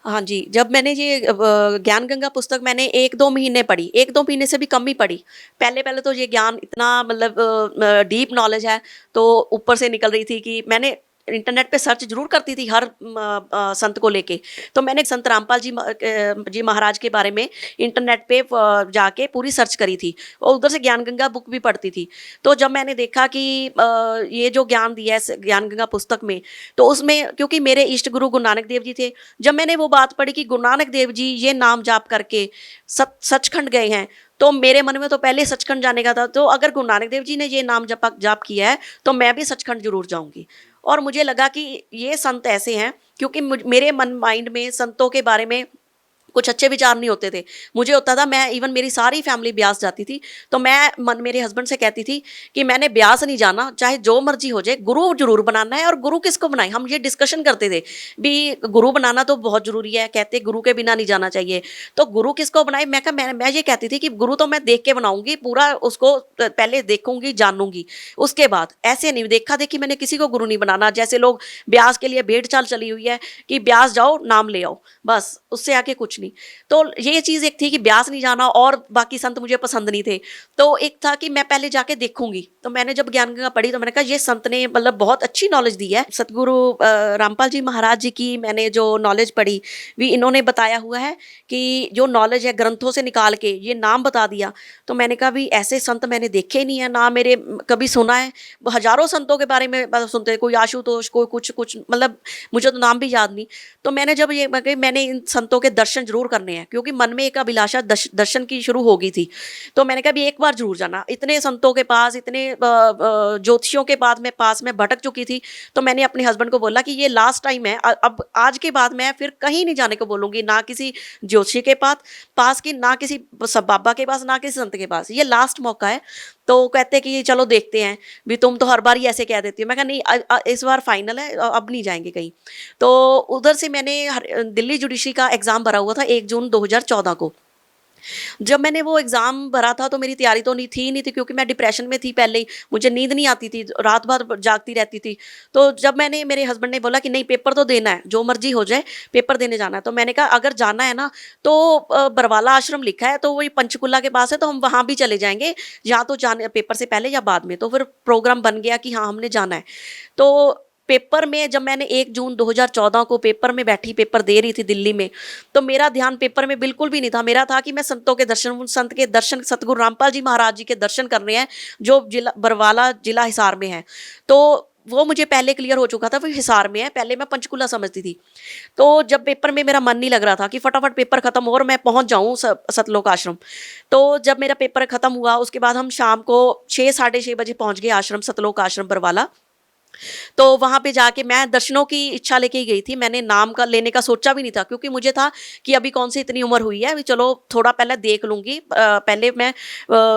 हाँ जी, जब मैंने ये ज्ञान गंगा पुस्तक मैंने 1-2 महीने पढ़ी, 1-2 महीने से भी कम ही पढ़ी। पहले तो ये ज्ञान इतना मतलब डीप नॉलेज है, तो ऊपर से निकल रही थी कि मैंने इंटरनेट पे सर्च जरूर करती थी हर संत को लेके। तो मैंने संत रामपाल जी महाराज के बारे में इंटरनेट पे जाके पूरी सर्च करी थी और उधर से ज्ञान गंगा बुक भी पढ़ती थी। तो जब मैंने देखा कि ये जो ज्ञान दिया है ज्ञान गंगा पुस्तक में, तो उसमें क्योंकि मेरे इष्ट गुरु गुरु नानक देव जी थे, जब मैंने वो बात पढ़ी कि गुरु नानक देव जी ये नाम जाप करके सचखंड गए हैं, तो मेरे मन में तो पहले सचखंड जाने का था। तो अगर गुरु नानक देव जी ने ये नाम जाप किया है तो मैं भी सचखंड जरूर जाऊंगी। और मुझे लगा कि ये संत ऐसे हैं, क्योंकि मेरे माइंड में संतों के बारे में कुछ अच्छे विचार नहीं होते थे। मुझे होता था, मैं इवन मेरी सारी फैमिली ब्यास जाती थी, तो मैं मेरे हस्बैंड से कहती थी कि मैंने ब्यास नहीं जाना, चाहे जो मर्जी हो जाए, गुरु जरूर बनाना है। और गुरु किसको बनाए, हम ये डिस्कशन करते थे भी गुरु बनाना तो बहुत जरूरी है, कहते गुरु के बिना नहीं जाना चाहिए। तो गुरु किसको बनाए, मैं ये कहती थी कि गुरु तो मैं देख के बनाऊंगी, पूरा उसको पहले देखूंगी जानूंगी, उसके बाद ऐसे नहीं देखा देखी मैंने किसी को गुरु नहीं बनाना। जैसे लोग ब्यास के लिए भेड़ चाल चली हुई है कि ब्यास जाओ नाम ले आओ, बस उससे आके कुछ नहीं। तो ये चीज एक थी कि ब्यास नहीं जाना, और बाकी संत मुझे पसंद नहीं थे। तो एक था कि मैं पहले जाके देखूंगी। तो मैंने जब ज्ञान गंगा पढ़ी तो मैंने कहा ये संत ने मतलब बहुत अच्छी नॉलेज दी है। सतगुरु रामपाल जी महाराज जी की मैंने जो नॉलेज पढ़ी, भी इन्होंने बताया हुआ है कि जो नॉलेज है ग्रंथों से निकाल के ये नाम बता दिया। तो मैंने कहा भी ऐसे संत मैंने देखे ही नहीं है, ना मेरे कभी सुना है। हजारों संतों के बारे में सुनते हैं, कोई आशुतोष, कोई कुछ मतलब मुझे तो नाम भी याद नहीं। तो मैंने जब ये मैंने इन संतों के दर्शन जरूर करने हैं, क्योंकि मन में एक अभिलाषा दर्शन की शुरू हो गई थी। तो मैंने कहा भी एक बार जरूर जाना। इतने संतों के पास, इतने ज्योतिषियों के पास में भटक चुकी थी। तो मैंने अपने हस्बैंड को बोला कि ये लास्ट टाइम है, अब आज के बाद मैं फिर कहीं नहीं जाने को बोलूंगी, ना किसी ज्योतिषी के पास की, ना किसी सब बाबा के पास, ना किसी संत के पास, ये लास्ट मौका है। तो कहते कि चलो देखते हैं, भी तुम तो हर बार ही ऐसे कह देती हो। मैं कहा नहीं, इस बार फाइनल है, अब नहीं जाएंगे कहीं। तो उधर से मैंने दिल्ली जुडिशरी का एग्जाम भरा हुआ था 1 जून 2014 को। जब मैंने वो एग्जाम भरा था तो मेरी तैयारी तो नहीं थी, क्योंकि मैं डिप्रेशन में थी पहले ही, मुझे नींद नहीं आती थी, रात भर जागती रहती थी। तो जब मेरे हस्बैंड ने बोला कि नहीं पेपर तो देना है, जो मर्जी हो जाए पेपर देने जाना है, तो मैंने कहा अगर जाना है ना तो बरवाला आश्रम लिखा है, तो वही पंचकुला के पास है, तो हम वहाँ भी चले जाएंगे, या तो जाने पेपर से पहले या बाद में। तो फिर प्रोग्राम बन गया कि हाँ हमने जाना है। तो पेपर में जब मैंने 1 जून 2014 को पेपर में बैठी, पेपर दे रही थी दिल्ली में, तो मेरा ध्यान पेपर में बिल्कुल भी नहीं था। मेरा था कि मैं संतों के दर्शन, संत के दर्शन, सतगुरु रामपाल जी महाराज जी के दर्शन करने हैं, जो बरवाला जिला हिसार में है। तो वो मुझे पहले क्लियर हो चुका था, वो हिसार में है, पहले मैं पंचकुला समझती थी। तो जब पेपर में मेरा मन नहीं लग रहा था कि फटाफट पेपर खत्म हो और मैं पहुंच जाऊं सतलोक आश्रम। तो जब मेरा पेपर खत्म हुआ उसके बाद हम शाम को 6 साढ़े 6 बजे पहुंच गए आश्रम, सतलोक आश्रम बरवाला। तो वहाँ पे जाके मैं दर्शनों की इच्छा लेके ही गई थी। मैंने नाम का लेने का सोचा भी नहीं था, क्योंकि मुझे था कि अभी कौन सी इतनी उम्र हुई है, अभी चलो थोड़ा पहले देख लूँगी, पहले मैं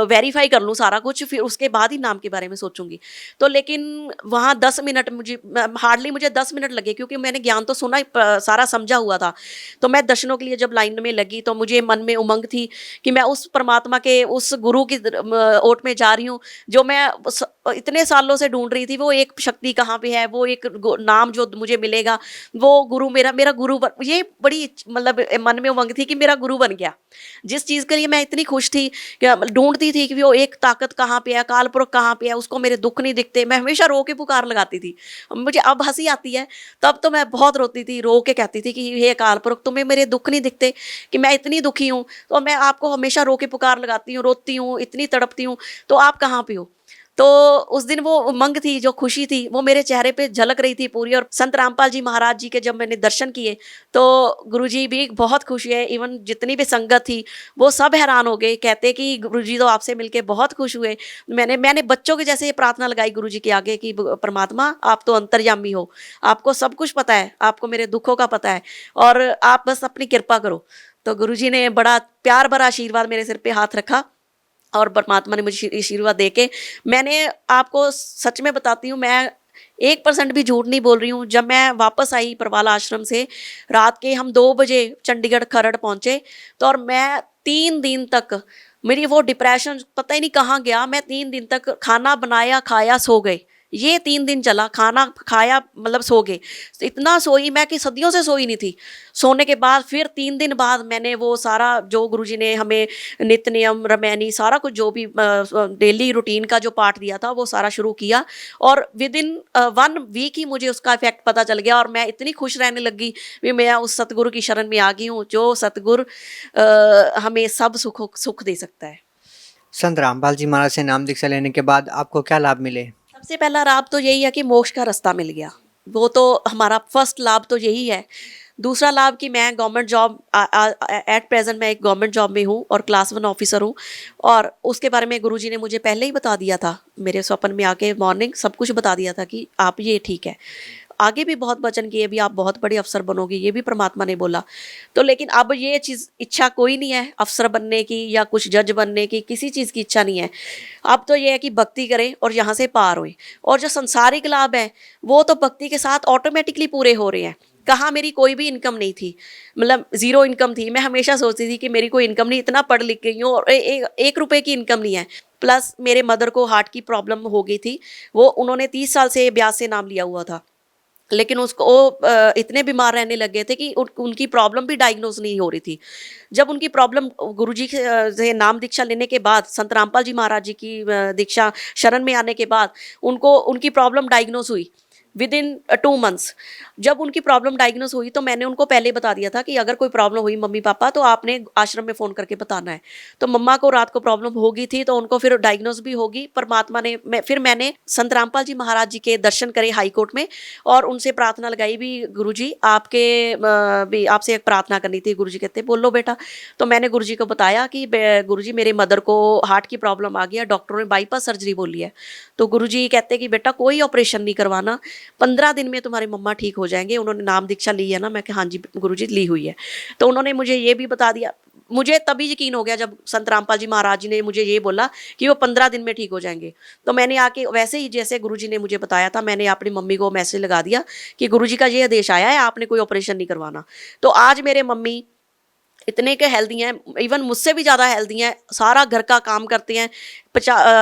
वेरीफाई कर लूँ सारा कुछ, फिर उसके बाद ही नाम के बारे में सोचूंगी। तो लेकिन वहाँ 10 मिनट मुझे 10 मिनट लगे, क्योंकि मैंने ज्ञान तो सुना, सारा समझा हुआ था। तो मैं दर्शनों के लिए जब लाइन में लगी तो मुझे मन में उमंग थी कि मैं उस परमात्मा के, उस गुरु की ओट में जा रही हूँ, जो मैं इतने सालों से ढूंढ रही थी। वो एक शक्ति कहाँ पे है, वो एक नाम जो मुझे मिलेगा, वो गुरु मेरा गुरु ये बड़ी मतलब मन में उमंग थी कि मेरा गुरु बन गया। जिस चीज़ के लिए मैं इतनी खुश थी, ढूंढती थी कि वो एक ताकत कहाँ पे है, काल पुरख कहाँ पे है, उसको मेरे दुख नहीं दिखते। मैं हमेशा रो के पुकार लगाती थी। मुझे अब हंसी आती है, तब तो मैं बहुत रोती थी, रो के कहती थी कि हे काल पुरख तुम्हें मेरे दुख नहीं दिखते, कि मैं इतनी दुखी हूँ, तो मैं आपको हमेशा रो के पुकार लगाती हूँ, रोती हूँ, इतनी तड़पती हूँ, तो आप कहाँ पे हो। तो उस दिन वो उमंग थी, जो खुशी थी, वो मेरे चेहरे पे झलक रही थी पूरी। और संत रामपाल जी महाराज जी के जब मैंने दर्शन किए तो गुरुजी भी बहुत खुश हुए, इवन जितनी भी संगत थी वो सब हैरान हो गए, कहते कि गुरुजी तो आपसे मिलके बहुत खुश हुए। मैंने बच्चों के जैसे ये प्रार्थना लगाई गुरुजी के आगे कि परमात्मा आप तो अंतर्यामी हो, आपको सब कुछ पता है, आपको मेरे दुखों का पता है, और आप बस अपनी कृपा करो। तो गुरुजी ने बड़ा प्यार भरा आशीर्वाद मेरे सिर पे हाथ रखा, और परमात्मा ने मुझे आशीर्वाद देके, मैंने आपको सच में बताती हूँ, मैं 1% भी झूठ नहीं बोल रही हूँ। जब मैं वापस आई परवाला आश्रम से, रात के हम 2 बजे चंडीगढ़ खरड़ पहुँचे, तो और मैं 3 दिन तक, मेरी वो डिप्रेशन पता ही नहीं कहाँ गया। मैं 3 दिन तक खाना बनाया, खाया, सो गए, ये 3 दिन चला, खाना खाया मतलब सो गए। इतना सोई मैं कि सदियों से सोई नहीं थी। सोने के बाद फिर 3 दिन बाद मैंने वो सारा जो गुरुजी ने हमें नित्य नियम रमैनी सारा कुछ जो भी डेली रूटीन का जो पार्ट दिया था वो सारा शुरू किया, और विद इन 1 वीक ही मुझे उसका इफेक्ट पता चल गया, और मैं इतनी खुश रहने लगी भी मैं उस सतगुरु की शरण में आ गई हूँ, जो सतगुरु हमें सब सुख दे सकता है। संत रामपाल जी महाराज से नाम दीक्षा लेने के बाद आपको क्या लाभ मिले? सबसे पहला लाभ तो यही है कि मोक्ष का रास्ता मिल गया, वो तो हमारा फर्स्ट लाभ तो यही है। दूसरा लाभ कि मैं गवर्नमेंट जॉब एट प्रेजेंट मैं एक गवर्नमेंट जॉब में हूँ और क्लास 1 ऑफिसर हूँ, और उसके बारे में गुरुजी ने मुझे पहले ही बता दिया था, मेरे स्वप्न में आके मॉर्निंग सब कुछ बता दिया था कि आप ये ठीक है। आगे भी बहुत वचन किए भी आप बहुत बड़े अफसर बनोगे, ये भी परमात्मा ने बोला। तो लेकिन अब ये चीज़ इच्छा कोई नहीं है अफसर बनने की या कुछ जज बनने की, किसी चीज़ की इच्छा नहीं है। अब तो ये है कि भक्ति करें और यहाँ से पार होए, और जो संसारिक लाभ है वो तो भक्ति के साथ ऑटोमेटिकली पूरे हो रहे हैं। कहाँ मेरी कोई भी इनकम नहीं थी, मतलब 0 इनकम थी। मैं हमेशा सोचती थी कि मेरी कोई इनकम नहीं, इतना पढ़ लिख गई हूँ और 1 रुपये की इनकम नहीं है। प्लस मेरे मदर को हार्ट की प्रॉब्लम हो गई थी, वो उन्होंने 30 साल से ब्याज से नाम लिया हुआ था, लेकिन उसको इतने बीमार रहने लग गए थे कि उनकी प्रॉब्लम भी डायग्नोज नहीं हो रही थी। जब उनकी प्रॉब्लम गुरुजी से नाम दीक्षा लेने के बाद, संत रामपाल जी महाराज जी की दीक्षा शरण में आने के बाद उनको उनकी प्रॉब्लम डायग्नोज हुई विद इन 2 मंथ्स। जब उनकी प्रॉब्लम डायग्नोज हुई तो मैंने उनको पहले बता दिया था कि अगर कोई प्रॉब्लम हुई मम्मी पापा तो आपने आश्रम में फ़ोन करके बताना है। तो मम्मा को रात को प्रॉब्लम हो गई थी, तो उनको फिर डायग्नोज भी होगी। परमात्मा ने फिर मैंने संत रामपाल जी महाराज जी के दर्शन करे हाई कोर्ट में, और उनसे प्रार्थना लगाई भी, गुरुजी आपके भी आपसे एक प्रार्थना करनी थी। गुरुजी कहते बोलो बेटा। तो मैंने गुरुजी को बताया कि गुरुजी मेरे मदर को हार्ट की प्रॉब्लम आ गई है, डॉक्टरों ने बाईपास सर्जरी बोली है। तो गुरुजी कहते कि बेटा कोई ऑपरेशन नहीं करवाना, 15 दिन में तुम्हारी मम्मा ठीक हो जाएंगे। उन्होंने नाम दीक्षा ली है ना? मैं कहा हाँ जी गुरुजी ली हुई है। तो उन्होंने मुझे ये भी बता दिया, मुझे तभी यकीन हो गया जब संत रामपाल जी महाराज जी ने मुझे ये बोला कि वो 15 दिन में ठीक हो जाएंगे। तो मैंने आके वैसे ही जैसे गुरुजी ने मुझे बताया था, मैंने अपनी मम्मी को मैसेज लगा दिया कि गुरुजी का ये आदेश आया है, आपने कोई ऑपरेशन नहीं करवाना। तो आज मेरे मम्मी इतने के हेल्दी हैं, इवन मुझसे भी ज़्यादा हेल्दी हैं, सारा घर का काम करते हैं,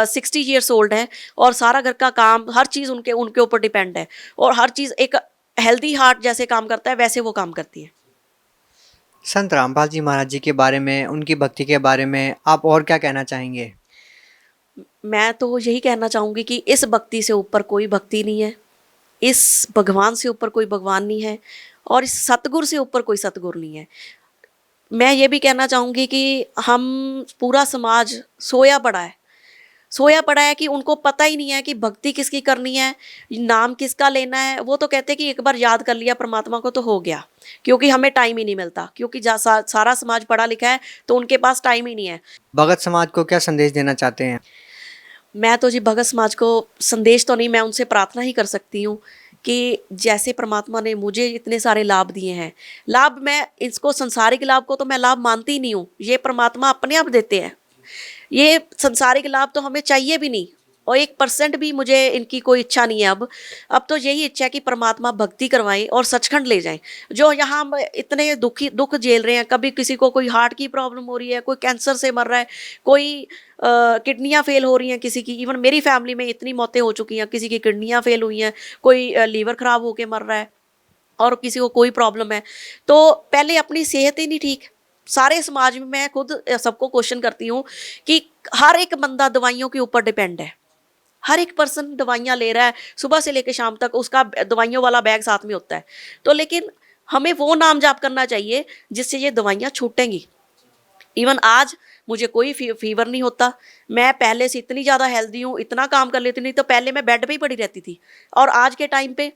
60 ईयर्स ओल्ड है, और सारा घर का काम हर चीज़ उनके ऊपर डिपेंड है, और हर चीज़ एक हेल्दी हार्ट जैसे काम करता है वैसे वो काम करती है। संत रामपाल जी महाराज जी के बारे में, उनकी भक्ति के बारे में आप और क्या कहना चाहेंगे? मैं तो यही कहना चाहूँगी कि इस भक्ति से ऊपर कोई भक्ति नहीं है, इस भगवान से ऊपर कोई भगवान नहीं है, और इस सतगुरु से ऊपर कोई सतगुरु नहीं है। मैं ये भी कहना चाहूँगी कि हम पूरा समाज सोया पड़ा है कि उनको पता ही नहीं है कि भक्ति किसकी करनी है, नाम किसका लेना है। वो तो कहते हैं कि एक बार याद कर लिया परमात्मा को तो हो गया, क्योंकि हमें टाइम ही नहीं मिलता, क्योंकि सारा समाज पढ़ा लिखा है तो उनके पास टाइम ही नहीं है। भगत समाज को क्या संदेश देना चाहते हैं? मैं तो जी भगत समाज को संदेश तो नहीं, मैं उनसे प्रार्थना ही कर सकती हूँ कि जैसे परमात्मा ने मुझे इतने सारे लाभ दिए हैं, लाभ मैं इसको संसारिक लाभ को तो मैं लाभ मानती ही नहीं हूँ, ये परमात्मा अपने आप देते हैं। ये संसारिक लाभ तो हमें चाहिए भी नहीं, और 1% भी मुझे इनकी कोई इच्छा नहीं है। अब तो यही इच्छा है कि परमात्मा भक्ति करवाएं और सचखंड ले जाएं। जो यहाँ इतने दुख झेल रहे हैं, कभी किसी को कोई हार्ट की प्रॉब्लम हो रही है, कोई कैंसर से मर रहा है, कोई किडनियाँ फेल हो रही हैं किसी की। इवन मेरी फैमिली में इतनी मौतें हो चुकी हैं, किसी की किडनियाँ फेल हुई हैं, कोई लीवर ख़राब होकर मर रहा है, और किसी को कोई प्रॉब्लम है। तो पहले अपनी सेहत ही नहीं ठीक। सारे समाज में मैं खुद सबको क्वेश्चन करती हूँ कि हर एक बंदा दवाइयों के ऊपर डिपेंड है, हर एक पर्सन दवाइयाँ ले रहा है, सुबह से लेकर शाम तक उसका दवाइयों वाला बैग साथ में होता है। तो लेकिन हमें वो नाम जाप करना चाहिए जिससे ये दवाइयाँ छूटेंगी। इवन आज मुझे कोई फीवर नहीं होता, मैं पहले से इतनी ज़्यादा हेल्दी हूँ, इतना काम कर लेती नहीं। तो पहले मैं बेड पे ही पड़ी रहती थी, और आज के टाइम पे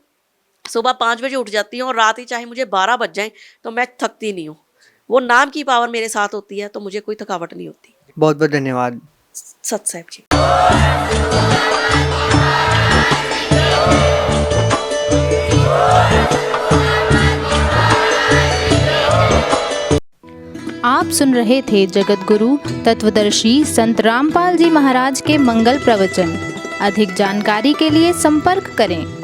सुबह 5 बजे उठ जाती हूँ, और रात ही चाहे मुझे 12 बज जाएँ तो मैं थकती नहीं हूँ। वो नाम की पावर मेरे साथ होती है, तो मुझे कोई थकावट नहीं होती। बहुत बहुत धन्यवाद सत साहिब जी। आप सुन रहे थे जगत गुरु तत्वदर्शी संत रामपाल जी महाराज के मंगल प्रवचन। अधिक जानकारी के लिए संपर्क करें।